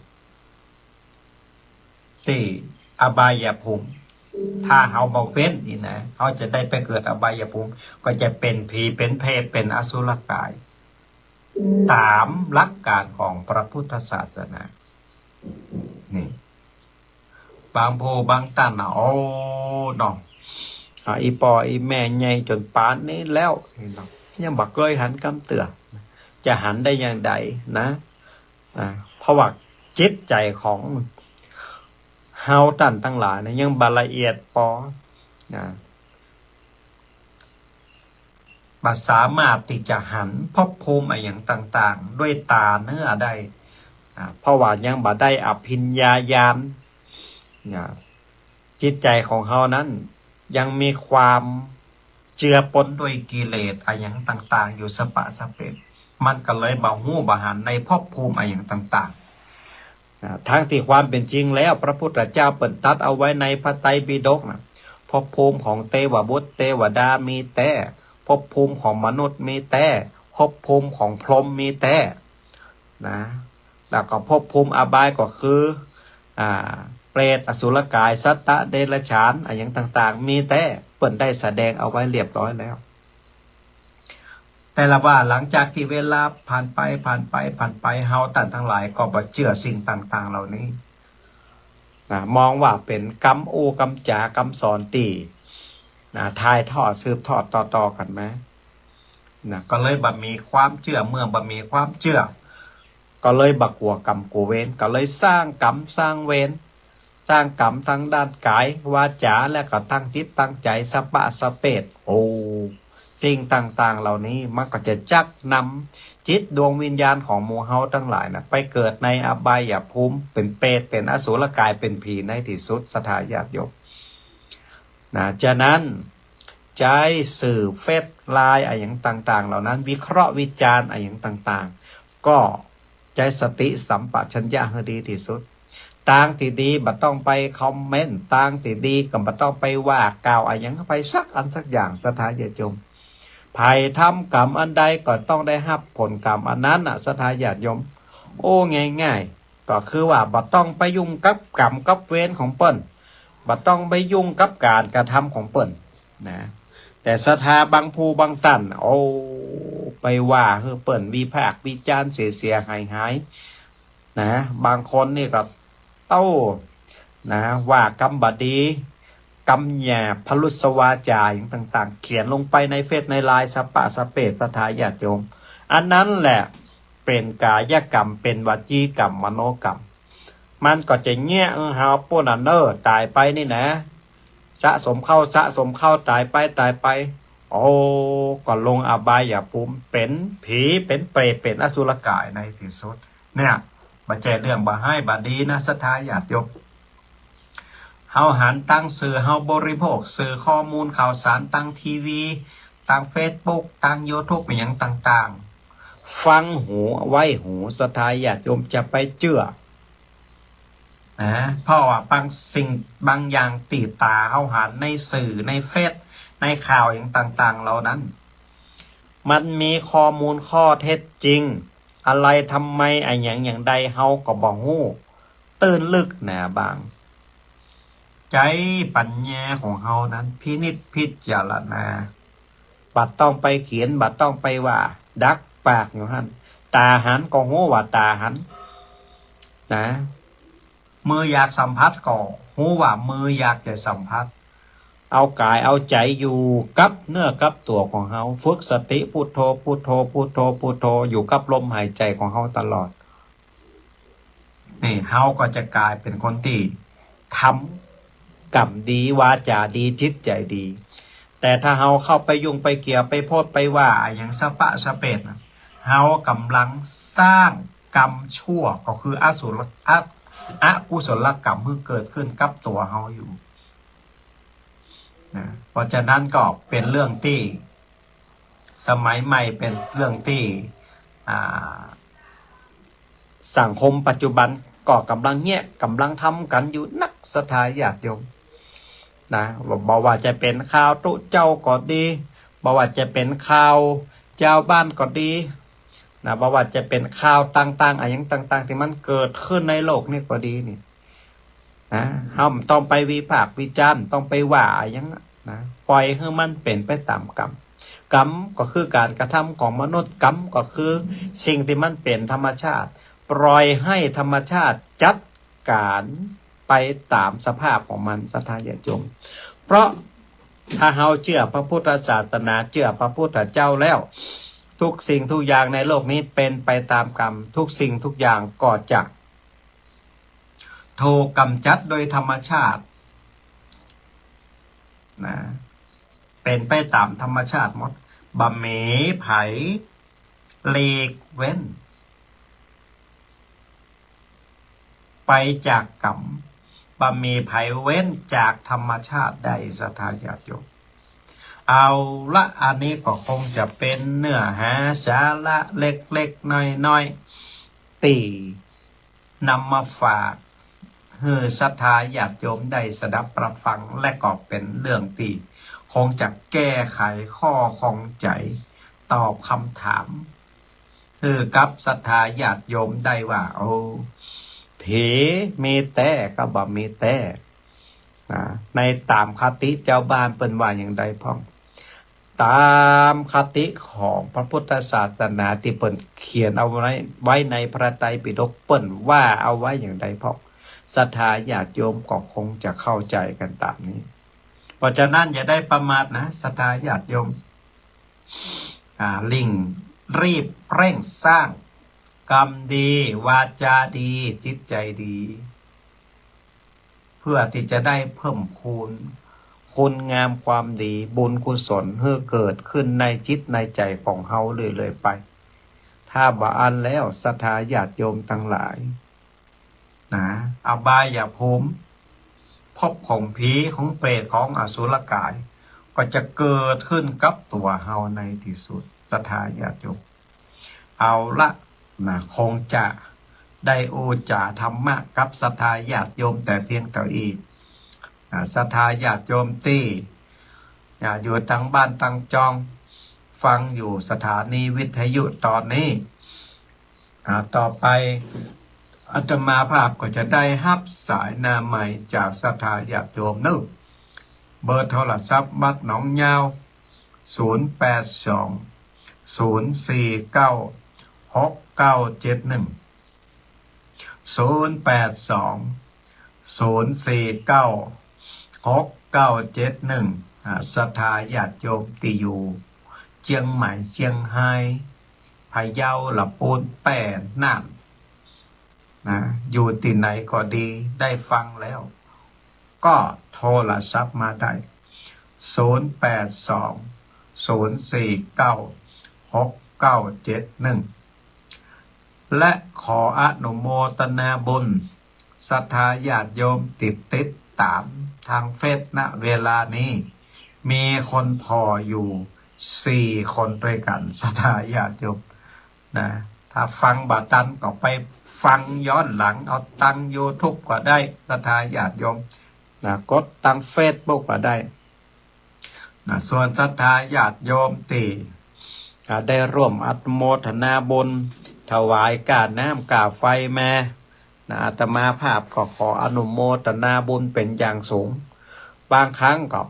Speaker 1: ที่อบายภูมิถ้าเฮามาเว้นนี่นะเฮาจะได้ไปเกิดอบายภูมิก็จะเป็นผีเป็นเพศเป็นอสุรกายตามหลักการของพระพุทธศาสนานี่บางโพบางตันโอ้น้องอีปออีแม่ใหญ่จนปานนี้แล้วยังบักเคยหันคำเตือนจะหันได้อย่างใดนะเพราะว่าจิตใจของเฮาตันทั้งหลายนะยังบละเอียดปอนะบ่สามารถที่จะหันภพภูมิอย่างต่างๆด้วยตาเนื้อได้เพราะว่ายังบ่ได้อภิญญาญาณจิตใจของเฮานั้นยังมีความเจือปนด้วยกิเลสอย่างต่างๆอยู่สปะสเปดมันก็เลยบ่ฮู้บ่หันในภพภูมิอย่างต่างๆทั้งที่ความเป็นจริงแล้วพระพุทธเจ้าเปิ่นตัดเอาไว้ในพระไตรปิฎกนะภพภูมิของเทวบุตรเทวดามีแต่ภพภูมิของมนุษย์มีแต่ภพภูมิของพรหมมีแต่นะแล้วก็ภพภูมิอบายก็คือเปรตอสุรกายสัตตะเดรัจฉานอย่างต่างๆมีแต่เปิ่นได้แสดงเอาไว้เรียบร้อยแล้วแต่ละว่าหลังจากที่เวลาผ่านไปเฮาตันทั้งหลายก็บ่เชื่อสิ่งต่างๆเหล่านี้มองว่าเป็นกรรมโอกรรมจากรรมสอนตีทายทอดสืบทอดต่อกันไหมก็เลยบ่มีความเชื่อเมื่อบ่มีความเชื่อก็เลยบักกลัวกรรมกลัวเวรก็เลยสร้างกรรมสร้างเวรสร้างกรรมทั้งด้านกายวาจาและก็ตั้งจิตตั้งใจสปะสเปดสิ่งต่างๆเหล่านี้มันก็จะจักนำจิตดวงวิญญาณของหมู่เฮาทั้งหลายไปเกิดในอบายภูมิเป็นเปรตเป็นอสุรกายเป็นผีในที่สุดศรัทธาญาติโยมฉะนั้นใจสื่อเฟซไลน์อย่างต่างๆเหล่านั้นวิเคราะห์วิจารณ์อย่างต่างๆก็ใจสติสัมปชัญญะให้ดีที่สุดต่างที่ดีบ่ต้องไปคอมเมนต์ต่างที่ดีก็บ่ต้องไปว่ากล่าวอย่างไปสักอันสักอย่างศรัทธาญาติโยมไผ่ทำกรรมอันใดก็ต้องได้รับผลกรรมอันนั้นศรัทธาญาติโยมง่ายๆก็คือว่าบ่ต้องไปยุ่งกับกรรมกับเวรของเปิ้นบ่ต้องไปยุ่งกับการกระทำของเปิ้นนะแต่ศรัทธาบางผู้บางตันไปว่าเปิ้นวิพากษ์วิจารณ์เสียหายนะบางคนนี่ก็โต้นะว่ากรรมบดีกำหยาบพลุสวาจาอย่างต่างๆเขียนลงไปในเฟซในไลน์สปะสเปดศรัทธาญาติโยมอันนั้นแหละเป็นกายกรรมเป็นวจีกรรมมโนกรรม มันก็จะแง่เฮาปุ่นเนอร์ตายไปนี่นะสะสมเข้าตายไปโอ้ก็ลงอบายภูมิเป็นผีเป็นเปรตเป็นอสุรกายในที่สุดเนี่ยมาแจเรื่องบาให้บาดีนะสถาญาติโยมเฮาหันตั้งสื่อเฮาบริโภคสื่อข้อมูลข่าวสารตั้งทีวีตั้งเฟซบุ๊กตั้งยูทูบอย่างต่างๆฟังหูไว้หูสถาญาติโยมจะไปเชื่อนะเพราะว่าบางสิ่งบางอย่างตีตาเฮาหันในสื่อในเฟซในข่าวอย่างต่างๆเหล่านั้นมันมีข้อมูลข้อเท็จจริงอะไรทำไมไอ้อย่างใดเฮาก็บ่ฮู้ตื่นลึกหนาบางใจปัญญาของเฮานั้นพินิจพิจารณาบัดต้องไปเขียนบัดต้องไปว่าดักปากอยู่หั่นตาหันก็ฮู้ว่าตาหันนะมืออยากสัมผัสก็ฮู้ว่ามืออยากจะสัมผัสเอากายเอาใจอยู่กับเนื้อกับตัวของเฮาฝึกสติพุทโธพุทโธพุทโธพุทโธอยู่กับลมหายใจของเฮาตลอดนี่เฮาก็จะกลายเป็นคนที่ทำกรรมดีวาจาดีจิตใจดีแต่ถ้าเฮาเข้าไปยุ่งไปเกี่ยวไปโพดไปว่าอย่างสะปะสะเปดเฮากำลังสร้างกรรมชั่วก็คืออกุศลกรรมที่เกิดขึ้นกับตัวเฮาอยู่นะเพราะฉะนั้นก็เป็นเรื่องที่สมัยใหม่เป็นเรื่องที่สังคมปัจจุบันก็กำลังทำกันอยู่นักสถาญาติโยมนะบอกว่าจะเป็นข่าวตุเจ้าก็ดีบอกว่าจะเป็นข่าวเจ้าบ้านก็ดีนะบอกว่าจะเป็นข่าวต่างๆอย่างต่างๆที่มันเกิดขึ้นในโลกนี่ก็ดีนี่นะห้ามต้องไปวิพากษ์วิจารณ์ต้องไปว่าอย่างนะปล่อยให้มันเป็นไปตามกรรมก็คือการกระทำของมนุษย์กรรมก็คือสิ่งที่มันเป็นธรรมชาติปล่อยให้ธรรมชาติจัดการไปตามสภาพของมันสถาญาติโยมเพราะถ้าเฮาเชื่อพระพุทธศาสนาเชื่อพระพุทธเจ้าแล้วทุกสิ่งทุกอย่างในโลกนี้เป็นไปตามกรรมทุกสิ่งทุกอย่างก็จะถูกกำจัดโดยธรรมชาตินะเป็นไปตามธรรมชาติหมดบะเมไผเลกเว้นไปจากกรรมบะเมไผเว้นจากธรรมชาติได้สถาญาติโยมเอาละอันนี้ก็คงจะเป็นเนื้อหาสาระเล็กๆน้อยๆตีนำมาฝากให้ศรัทธาญาติโยมได้สดับรับฟังและก็เป็นเรื่องที่คงจะแก้ไขข้อข้องใจตอบคำถามกับศรัทธาญาติโยมได้ว่าโอ้ผีมีแต่ก็บ่มีแต่ในตามคติเจ้าบ้านเป็นว่าอย่างใดพ้องตามคติของพระพุทธศาสนาที่เปิ่นเขียนเอาไว้ในพระไตรปิฎกเปิ่นว่าเอาไว้อย่างใดพ้องศรัทธาญาติโยมก็คงจะเข้าใจกันตามนี้เพราะฉะนั้นอย่าได้ประมาทนะศรัทธาญาติโยมลิงรีบเร่งสร้างกรรมดีวาจาดีจิตใจดีเพื่อที่จะได้เพิ่มคุณงามความดีบุญกุศลเพื่อเกิดขึ้นในจิตในใจของเฮาเลยไปถ้าบ่อันแล้วศรัทธาญาติโยมทั้งหลายนะอบายภูมิภพของผีของเปรตของอสุรกายก็จะเกิดขึ้นกับตัวเฮาในที่สุดศรัทธาญาติโยมเอาละนะคงจะได้โอจาธรรมะกับศรัทธาญาติโยมแต่เพียงเท่าอีกศรัทธาญาติโยมที่อยู่ทางบ้านทางจองฟังอยู่สถานีวิทยุตอนนี้ต่อไปอาตมาภาพก็จะได้รับสายหน้าใหม่จากศรัทธาญาติโยมนึกเบอร์โทรศัพท์บัดหนองยาว082 049 6971 082 049 6971ศรัทธาญาติโยมที่อยู่เชียงใหม่เชียงไฮ้พะเยาลำพูนแปรน่าน นะอยู่ที่ไหนก็ดีได้ฟังแล้ว ก็โทรศัพท์มาได้0820496971และขออนุโมทนาบุญศรัทธาญาติโยมติดตามทางเฟซณเวลานี้ มีคนพออยู่4 คนด้วยกันศรัทธาญาติโยมนะถ้าฟังบาตันก็ไปฟังย้อนหลังเอาตัง YouTube ก็ได้ศรัทธาญาติโยมนะกดตังเฟซบุ๊กก็ได้นะส่วนศรัทธาญาติโยมตีได้ร่วมอนุโมทนาบุญถวายกาน้ำกาไฟแม่นะอาตมาภาพก็ขออนุโมทนาบุญเป็นอย่างสูงบางครั้งก็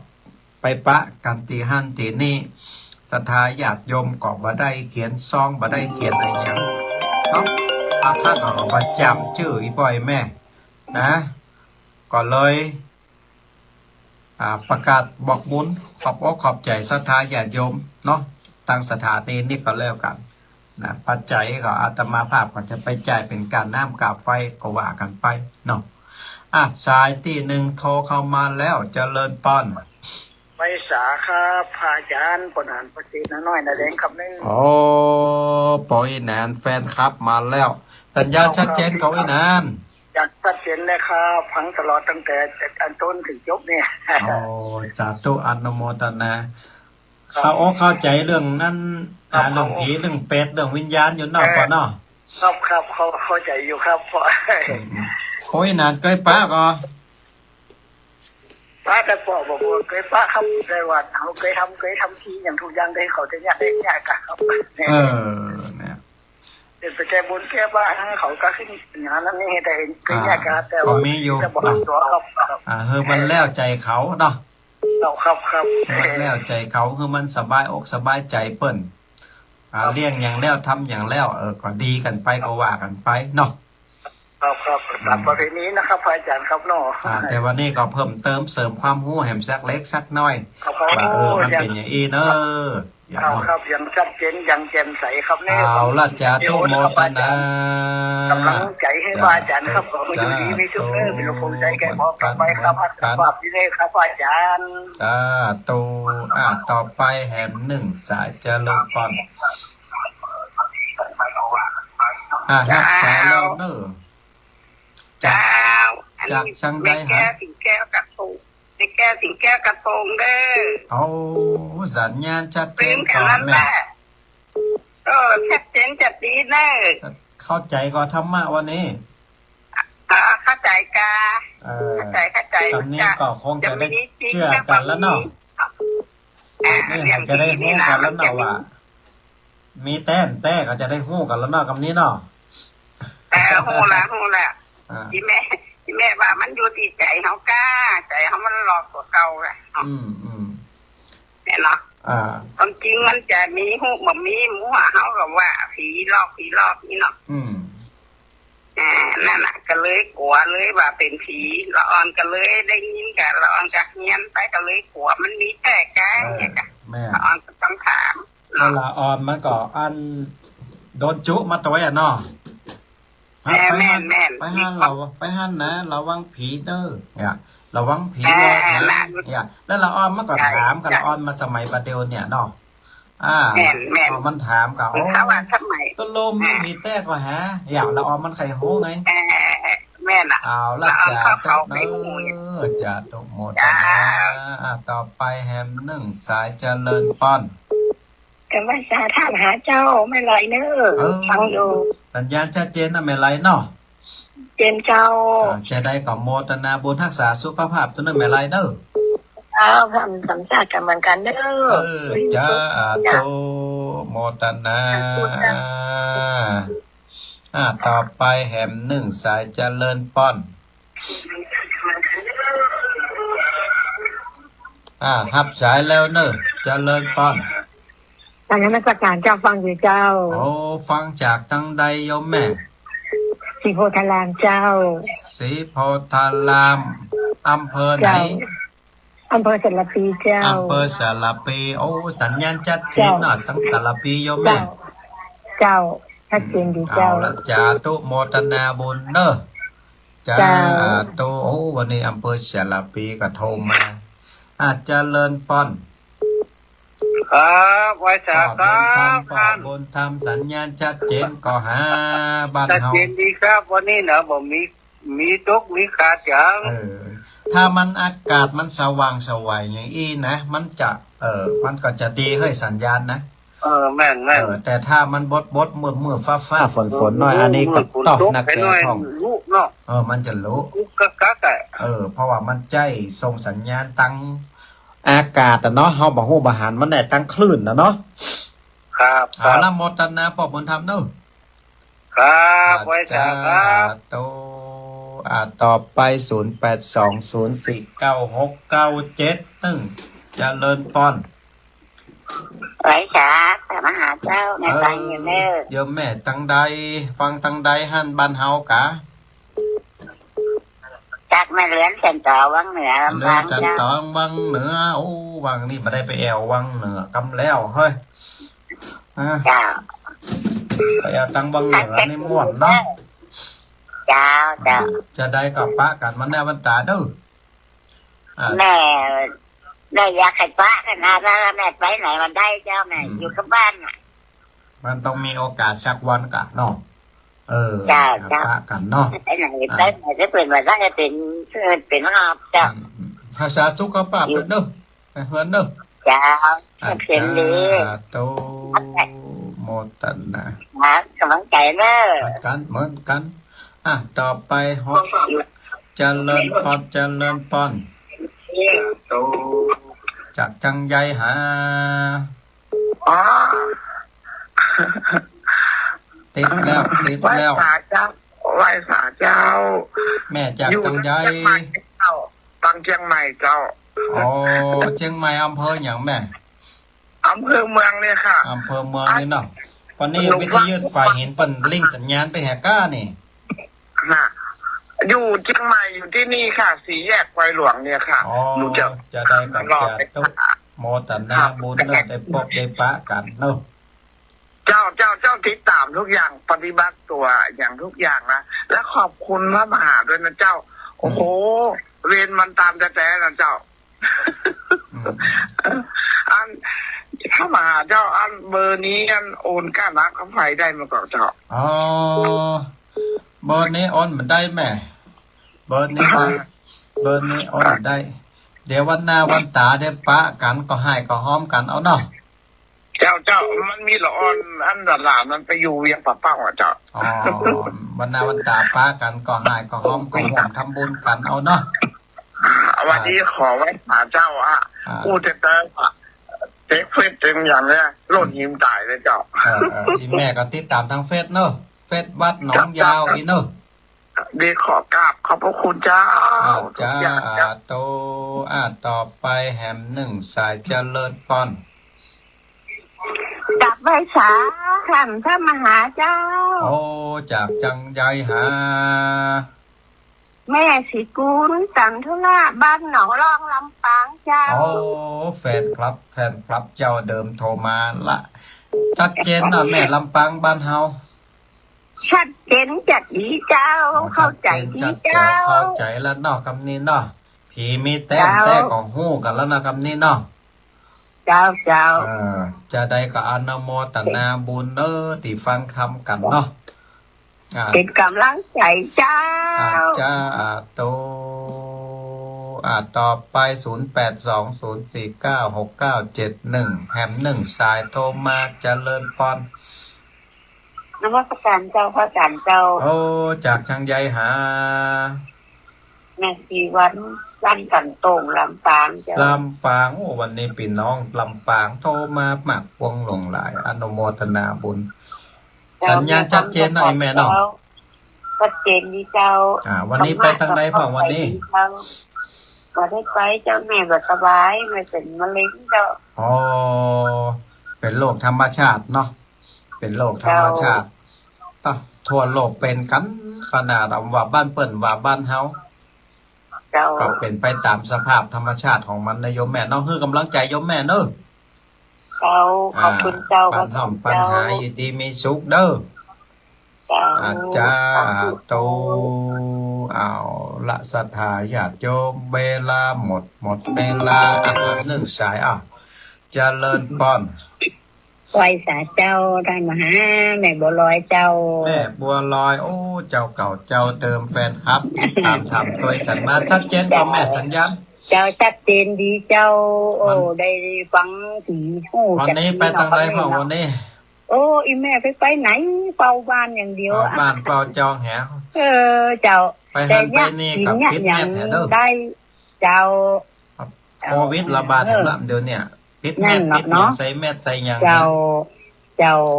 Speaker 1: ไปปะกันตีหันตีนี่ศรัทธาญาติโยมก็บ่ได้เขียนซองบ่ได้เขียนอะไรอย่างเนาะท่านก็ประจำชื่ออีบ่อยแม่นะก็เลยประกาศบอกบุญขอบอกขอบใจศรัทธาญาติโยมเนาะตั้งสถานีนี่ก็แล้วกันนะปัจจัยก็อาตมาภาพก็จะไปจ่ายเป็นการน้ำกาไฟก็ว่ากันไปเนาะสายที่หนึ่งโทรเข้ามาแล้วเจริญป้อน
Speaker 2: ไปสาครับพระอาจารย์ปนานประสิทธิ์น้อยนะแดงครับนึง
Speaker 1: โอ้ปอยนานแฟนครับมาแล้วสัญญาชัดเจนเขาอีนาน
Speaker 2: อยากชัดเจนเลยครับฟังตลอดตั้งแต่อันต้นถึงจบเนี่ย
Speaker 1: โอ้สาธุอนุโมทนาเข้าใจเรื่องนั้นเรื่องผีเรื่องเป็ดเรื่องวิญญาณอยู่นอกก่อนเนาะ
Speaker 2: ครับเข้าใจอยู่ครับเพราะ
Speaker 1: โอ้ยนานเคยป้าก็
Speaker 2: ป้าแต่ปอบอกว่าเคยป้าครับในวัดเขาเคยทำทีอย่างทุกอย่างได้เขาจะได้ครับ
Speaker 1: เนี่ย
Speaker 2: เป็นไปแก้บนแก้บ้านเขาก็ขึ้นงานนั้นนี่แต่เห็นเคยแยกกันแต่
Speaker 1: ว่ามีอยู่
Speaker 2: ตัวครับ
Speaker 1: มันแล้วใจเขาเนาะ
Speaker 2: ครับ
Speaker 1: มันแล้วใจเขาคือมันสบายอกสบายใจเปิ้นเลี้ยงอย่างแล้วทำอย่างแล้วก็ดีกันไปก็ว่ากันไปเนาะ
Speaker 2: ครับตามประเพณีนะครับอาจารย์ครับเนาะ
Speaker 1: แต่วันนี้ก็เพิ่มเติมเสริมความรู้แหมสักเล็กสักน้อยว่ามันเป็นอย่างอีเน
Speaker 2: ครับยังชัดเจนยังแจ่มใสครับ
Speaker 1: เนี่ยเอาละจ้าทุกโมตน
Speaker 2: ากำลังใจให้อาจารย์ครับขออยู่ดีมีสุขมีลมใจแก่พอกลับไปครับฝากที่นี่ครับอาจารย์
Speaker 1: ตูต่อไปแหมหนึ่งสายเจริญพรสายเราเนอะจากช่างได้ฮะ
Speaker 2: สิงแก้วกระทงแก้สิงแก้วกระทงเด้อ
Speaker 1: เอาสัญญาณชัดเจนก่อนแม่
Speaker 2: ชัดเจนจัดดีเด้อ
Speaker 1: เข้าใจก็ธรรมะวันนี้
Speaker 2: เข้าใจกาเข้าใจ
Speaker 1: ตอนนี้ก็คงจะได้เชื่อกันแล้วเนาะนี่จะได้ฮู้กันแล้วเนาะว่ามีแต้ก็จะได้ฮู้กันแล้วเนาะคำนี้เนาะ
Speaker 2: ฮู้ละที่แม่ว่ามันอยู่ที่ใจเขากล้าใจเขามันหลอกกว่าเก่าแหละเนี่ยเนาะความจริงมันจะมีหูแบบมีหมูเขากับว่าผีหลอกนี่เนาะนั่นแหละก็เลยกลัวเลยว่าเป็นผีละอ่อนก็เลยได้ยินกันละอ่อนจากเงี้ยไปก็เลยกลัวมันมีแต่แก่เนี่ยจ้ะละอ่อนก็ต้องถาม
Speaker 1: ละอ่อนมันก็อันโดนจุมาตัวอ่ะเนาะ
Speaker 2: แม่
Speaker 1: ไปหันนะระวังผีเด้อเนี่ยระวังผีหลอกนะเนี่ยแล้วละอ่อนมันก็ถามกับละอ่อนมาสมัยประเดี๋ยวเนี่ยเนาะ
Speaker 2: แม่
Speaker 1: มันถามกับต้นลมมีแต่ก็หาอย่างละอ่อนมันไข่โหไง
Speaker 2: แม่น่ะ
Speaker 1: เอาละจ่าตกจ่าตกหมดต่อไปแฮมหนึ่งสายเจริญป้อน
Speaker 2: แต่ว่าสาถามหาเจ้าไม่ไรเนอะฟังดู
Speaker 1: สัญญาณชัดเจนนะไม่ไรเนาะ
Speaker 2: เจนเจ้า
Speaker 1: จะได้กับโมทนาบุญรักษาสุขภาพตัวนั้นไม่ไรเนอะ
Speaker 2: ทำสัมภาษณ์กันเหมือนกันเนอะ
Speaker 1: จ้าโตโมทนาต่อไปแหมหนึ่งสายเจริญป้อนฮับสายแล้วเนอะเจริญป้อน
Speaker 2: ตอนนี้มาสักการเจ้าฟังอยู่เจ้า
Speaker 1: โอ้ฟังจากทางใดโยมแม่
Speaker 2: ศรีโพธารามเจ้า
Speaker 1: ศรีโพธารามอำเภอไหน
Speaker 2: อำเภอสระปีเจ้า
Speaker 1: อำเภอสระปีโอ้สัญญาณชัดเจนหน่อยสังสระปีโยมแม่
Speaker 2: เจ้า ชัดเจนดีเจ้า
Speaker 1: ละจ้าตุโมทนาบุญเนอะจ้าตุโอ้วันนี้อำเภอเชียงปีก็โทรมาอาจจะเลินป้อน
Speaker 2: ครับไว้จ้า
Speaker 1: ครับบนทำสัญญาณชัดเจนก็หาบ้านเฮา
Speaker 2: ชัดเจนดีครับวันนี้นะผมมีตกมีขาดจัง
Speaker 1: ถ้ามันอากาศมันสว่างสวัยอย่างอี้นะมันจะมันก็จะดีให้สัญญาณนะ
Speaker 2: แม่น
Speaker 1: แต่ถ้ามันบดมืดฟ้าฝนหน่อยอันนี้ก็ต้องนักแก่ของมันจะรู้
Speaker 2: กัก
Speaker 1: เพราะว่ามันใจส่งสัญญาณตั้งอากาศเนาะเฮาบ่ฮู้บ่หันมันได้ตั้งคลื่นเนาะ
Speaker 2: ครับ
Speaker 1: เอาละโมทนาปอบบุญธรรมเนาะ
Speaker 2: ครับไว้จ้าครับ
Speaker 1: โตต่อไป0820496997จะเลินป้อน
Speaker 2: ไว้จ้าแต่มาหาเจ้าในตังอยู่เด้อ
Speaker 1: เดี๋ยวแม่ตังใดฟังตังใดหั่นบ้านเฮากะ
Speaker 2: จากแม่เลือนเส้นต่อวังเหนือ
Speaker 1: เลือนเส้นต่อวังเหนือโอ้วังนี่มาได้ไปแอววังเหนือกำแล้วเฮ้ย
Speaker 2: จ้า
Speaker 1: ไปเอาตังวังเหนือในม่วนเนาะ
Speaker 2: จ้า
Speaker 1: จะได้กับป้ากันมันแน่วันตาเด้อ
Speaker 2: แม่อยากให้ป้าขนาดนั้นแม่ไปไหนมันได้เจ้าแม่อยู่กับบ้าน
Speaker 1: มันต้องมีโอกาสสักวันกะเนาะ
Speaker 2: จ้า
Speaker 1: ป้ากันเนาะ
Speaker 2: ไอ้ไหนได้ไหนจะเป็นว่าได้เป็นหอบจ้า
Speaker 1: ภาษาสุขภาพเด้อเพื่อนเด้อ
Speaker 2: จ้าเสียงดี
Speaker 1: โตโมตันนะ
Speaker 2: กำลังใจเด้อ
Speaker 1: กันเหมือนกันต่อไปฮอกเจริญปอนจากจังใยหาติดแล้ว
Speaker 2: ไหว้สาเจ้า
Speaker 1: แม่จากจังใย
Speaker 2: ตังเชียงใหม่เจ้า
Speaker 1: เชียงใหม่อำเภออย่างแม่
Speaker 2: อำเภอเมืองเนี่ยค่ะ
Speaker 1: อำเภอเมืองนี่เนาะวันนี้วิทยุฝ่ายเห็นเป็นลิงสัญญาณไปแหกก้านี่
Speaker 2: อยู่เชียงใหม่อยู่ที่นี่ค่ะสีแยกไฟหลวงเนี่ยค่ะ
Speaker 1: หนูจะได้กับจะโมตันนาบุญเนอะได้พบได้ปะกันเนอะ
Speaker 2: เจ้าติดตามทุกอย่างปฏิบัติตัวอย่างทุกอย่างนะและขอบคุณพระมหาด้วยนะเจ้าโอ้โหเรียนมันตามแต่นะเจ้าอันพระมหาเจ้าอันเบอร์นี้อันโอนก้านักเขาไฟได้มาก่อนเจ้า
Speaker 1: เบอร์นี้ออนมันได้แม่เบอร์นี้ออนได้เดี๋ยววันหน้าวันตาได้ปะกันก็ให้ก็หอมกันเอาเนาะ
Speaker 2: เจ้ามันมีละออนอันหลานมันไปอยู่เวียงป่าเป้าเจ้า
Speaker 1: วันหน้าวันตาปะกันก็ให้ก็หอมก็ห่วงทำบุญกันเอาเนาะ
Speaker 2: วันนี้ขอไว้หาเจ้าพูดแต่เฟซเต็มอย่างเนี้ยโลดยิ้มตายเลยเจ้า
Speaker 1: ที่แม่ก็ติดตามทางเฟซเนอะเฟซวัดหนองยาวอีเนอะ
Speaker 2: ดีขอกราบขอบพระคุณเจ้า
Speaker 1: จ้าโตต่อไปแหม1สายเจริญปอน
Speaker 2: จับใบสาขันพระมหาเจ้า
Speaker 1: จากจังใยหา
Speaker 2: แม่สิกูลสันทุละบ้านหนองรองลำปางเจ้า
Speaker 1: แฟนคลับเจ้าเดิมโทรมาละชัดเจนนะแม่ลำปางบ้านเฮา
Speaker 2: ชัดเจนจัดดีเจ้าเข้าใจดีเจ้า
Speaker 1: เข้าใจแล้วเนาะคำนี้เนาะผีมีแต้มแต่ของหู้กันแล้วนะคำนี้เนาะ
Speaker 2: เจ้า
Speaker 1: จะได้กับอนุโมทนาบุญที่ฟังคำกันเนาะ
Speaker 2: เป็นกำลังใจเจ้า
Speaker 1: โตต่อไป0820496971แหม1สายโทรมาเจริญพร
Speaker 2: นมัสการเจ้าพระอาจารย์เจ้า
Speaker 1: จากทางใยหา
Speaker 2: แม่ชีวันลั่นกันโต่งลำปางเจ้า
Speaker 1: ลำปางวันนี้พี่น้องลำปางโทรมาหมักวงหลงหลายอนุโมทนาบุญสัญญาณชัดเจนหน่อยแม่เนาะ
Speaker 2: ชัดเจนดีเจ้า
Speaker 1: วันนี้ไปทางไหนพ่อวันนี้
Speaker 2: ก็ได้ไปเจ้าแม่ก็สบายไม่เป็นมะเร็งเจ้า
Speaker 1: เป็นโรคธรรมชาติเนาะเป็นโรคธรรมชาติทั่วโลกเป็นกันขนาดว่าบ้านเปิ้นว่าบ้านเฮาก็เป็นไปตามสภาพธรรมชาติของมันนะโยมแม่เนาะคือกำลังใจโยมแม่เนอะ
Speaker 2: ขอบคุณเจ้า
Speaker 1: ปัญหาอยู่ดีมีสุขเด้อ อาจารย์โตเอาละศรัทธาญาติโยมเวลาหมดเวลาหนึ่งสายเจริญป้อน
Speaker 2: ไหวสาเจ้าท่านมหาแม่บัวลอยเจ้า
Speaker 1: แม่บัวลอยโอ้เจ้าเก่าเจ้าเดิมแฟนครับตามทำตัวกันมาชัดเจนกับแม่สัญญาณ
Speaker 2: เจ้าชัดเจนดีเจ้าโอ้ได้ฟังสีหู
Speaker 1: วันนี้ไปทางไหนพ่อวันนี้
Speaker 2: โอ้อีแม่ไปไหนเฝ้าบ้านอย่างเดียว
Speaker 1: บ้านเฝ้าจองแหว
Speaker 2: เจ้า
Speaker 1: ไปหันไปนี่กับพิษแม่แถวเด้อ
Speaker 2: ได้เจ้า
Speaker 1: โควิดระบาดทั้งลำเดียวเนี่ยพิษแม่พิษยังใส่แม่ใจยัง
Speaker 2: เจ้า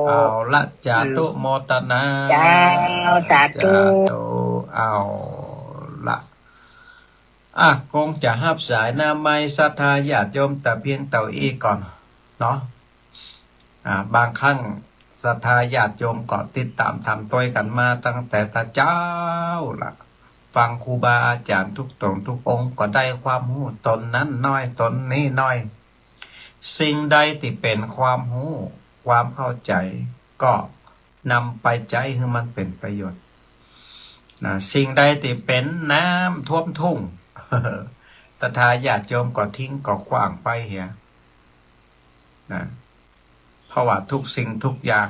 Speaker 1: เอาละจาตุโมตนา
Speaker 2: เจ้าสาธุ
Speaker 1: เอาละคงจะหับสายนาไม้ศรัทธาญาติโยมแต่เพียงเต่าอีก่อนเนาะบางครั้งศรัทธาญาติโยมก็ติดตามทำตัวกันมาตั้งแต่ตาเจ้าล่ะฟังครูบาอาจารย์ทุกตนทุกองค์ก็ได้ความรู้ตนนั้นน้อยตนนี้น้อยสิ่งใดที่เป็นความรู้ความเข้าใจก็นำไปใจให้มันเป็นประโยชน์สิ่งใดที่เป็นน้ำท่วมทุ่งศรัทธาญาติโยมก็ทิ้งก็ขว้างไปเหียเพราะว่าทุกสิ่งทุกอย่าง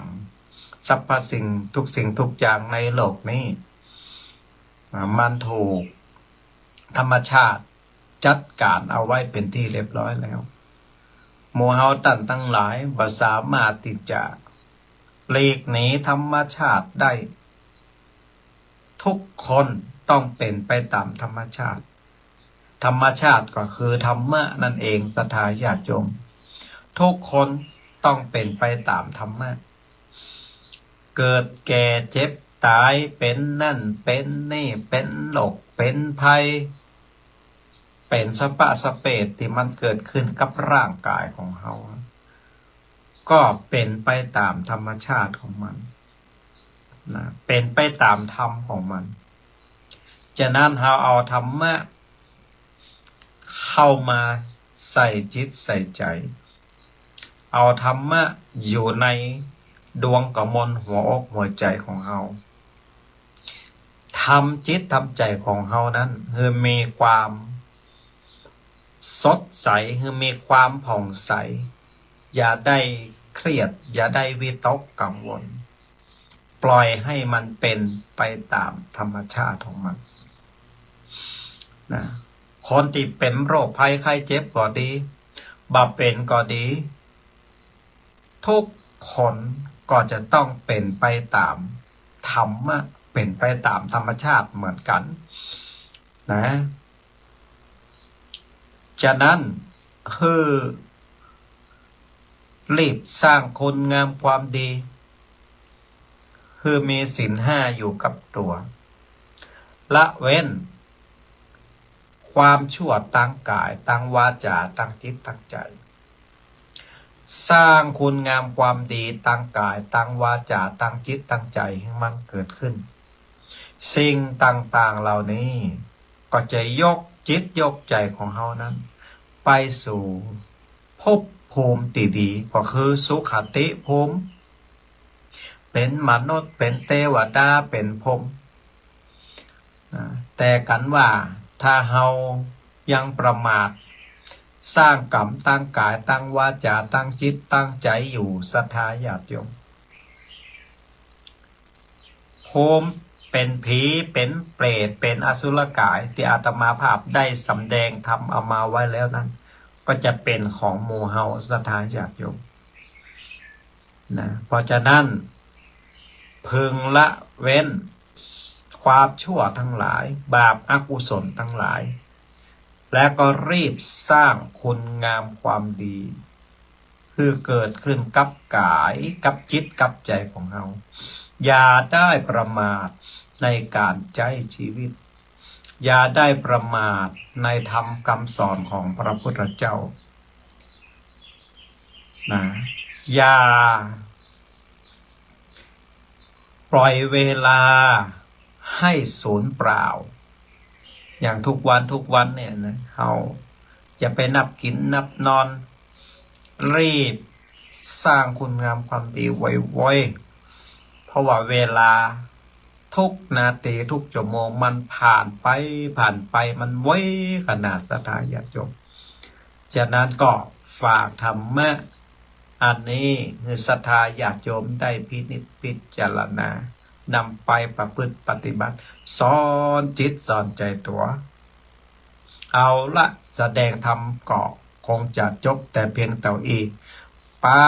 Speaker 1: สรรพสิ่งทุกสิ่งทุกอย่างในโลกนี้มันถูกธรรมชาติจัดการเอาไว้เป็นที่เรียบร้อยแล้วหมู่เฮาท่านทั้งหลายบ่สามารถที่จะหลีกหนีธรรมชาติได้ทุกคนต้องเป็นไปตามธรรมชาติธรรมชาติก็คือธรรมะนั่นเองศรัทธาญาติโยมทุกคนต้องเป็นไปตามธรรมะเกิดแก่เจ็บตายเป็นนั่นเป็นนี่เป็นโรคเป็นภัยเป็นสปะสเปดที่มันเกิดขึ้นกับร่างกายของเราก็เป็นไปตามธรรมชาติของมันเป็นไปตามธรรมของมันฉะนั้นเราเอาธรรมะเข้ามาใส่จิตใส่ใจเอาธรรมะอยู่ในดวงกมลหัวอกหัวใจของเราทำจิตทำใจของเรานั้นคือมีความสดใสคือมีความผ่องใสอย่าได้เครียดอย่าได้วิตกกังวลปล่อยให้มันเป็นไปตามธรรมชาติของมันคนที่เป็นโรคภัยไข้เจ็บก็ดีบาเป็นก็ดีทุกคนก็จะต้องเป็นไปตามธรรมะเป็นไปตามธรรมชาติเหมือนกันฉะนั้นคือรีบสร้างคุณงามความดีคือมีศีลห้าอยู่กับตัวละเว้นความชั่วตั้งกายตั้งวาจาตั้งจิตตั้งใจสร้างคุณงามความดีตั้งกายตั้งวาจาตั้งจิตตั้งใจให้มันเกิดขึ้นสิ่งต่างๆเหล่านี้ก็จะยกจิตยกใจของเฮานั้นไปสู่ภพภูมิที่ดีก็คือสุขติภูมิเป็นมนุษย์เป็นเทวดาเป็นพรหมแต่กันว่าถ้าเฮายังประมาทสร้างกรรมตั้งกายตั้งวาจาตั้งจิตตั้งใจอยู่ศรัทธาญาติโยมภูมิเป็นผีเป็นเปรตเป็นอสุรกายที่อาตมาภาพได้สำแดงทำเอามาไว้แล้วนั้นก็จะเป็นของหมู่เฮาศรัทธาญาติโยมเพราะฉะนั้นพึงละเว้นความชั่วทั้งหลายบาปอกุศลทั้งหลายและก็รีบสร้างคุณงามความดีคือเกิดขึ้นกับกายกับจิตกับใจของเราอย่าได้ประมาทในการใช้ชีวิตอย่าได้ประมาทในธรรมคำสอนของพระพุทธเจ้าอย่าปล่อยเวลาให้สูญเปล่าอย่างทุกวันเนี่ยนะเราอย่าไปนับกินนับนอนรีบสร้างคุณงามความดีไวๆเพราะว่าเวลา ทุกนาทีทุกชั่วโมงมันผ่านไปมันไว้ขนาดศรัทธาญาติโยมจากนั้นก็ฝากธรรมะอันนี้คือศรัทธาญาติโยมได้พินิจพิจารณานำไปประพฤติปฏิบัติสอนจิตสอนใจตัวเอาละแสดงธรรมก็คงจะจบแต่เพียงเท่าอีกปะ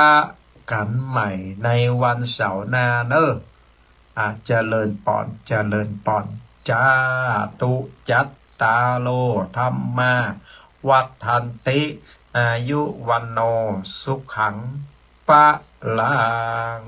Speaker 1: กันใหม่ในวันเสาร์หน้าเนอะเจริญปอนจาตุจัตตาโลธรรมาวัฏทันติอายุวันโนสุขังปะลัง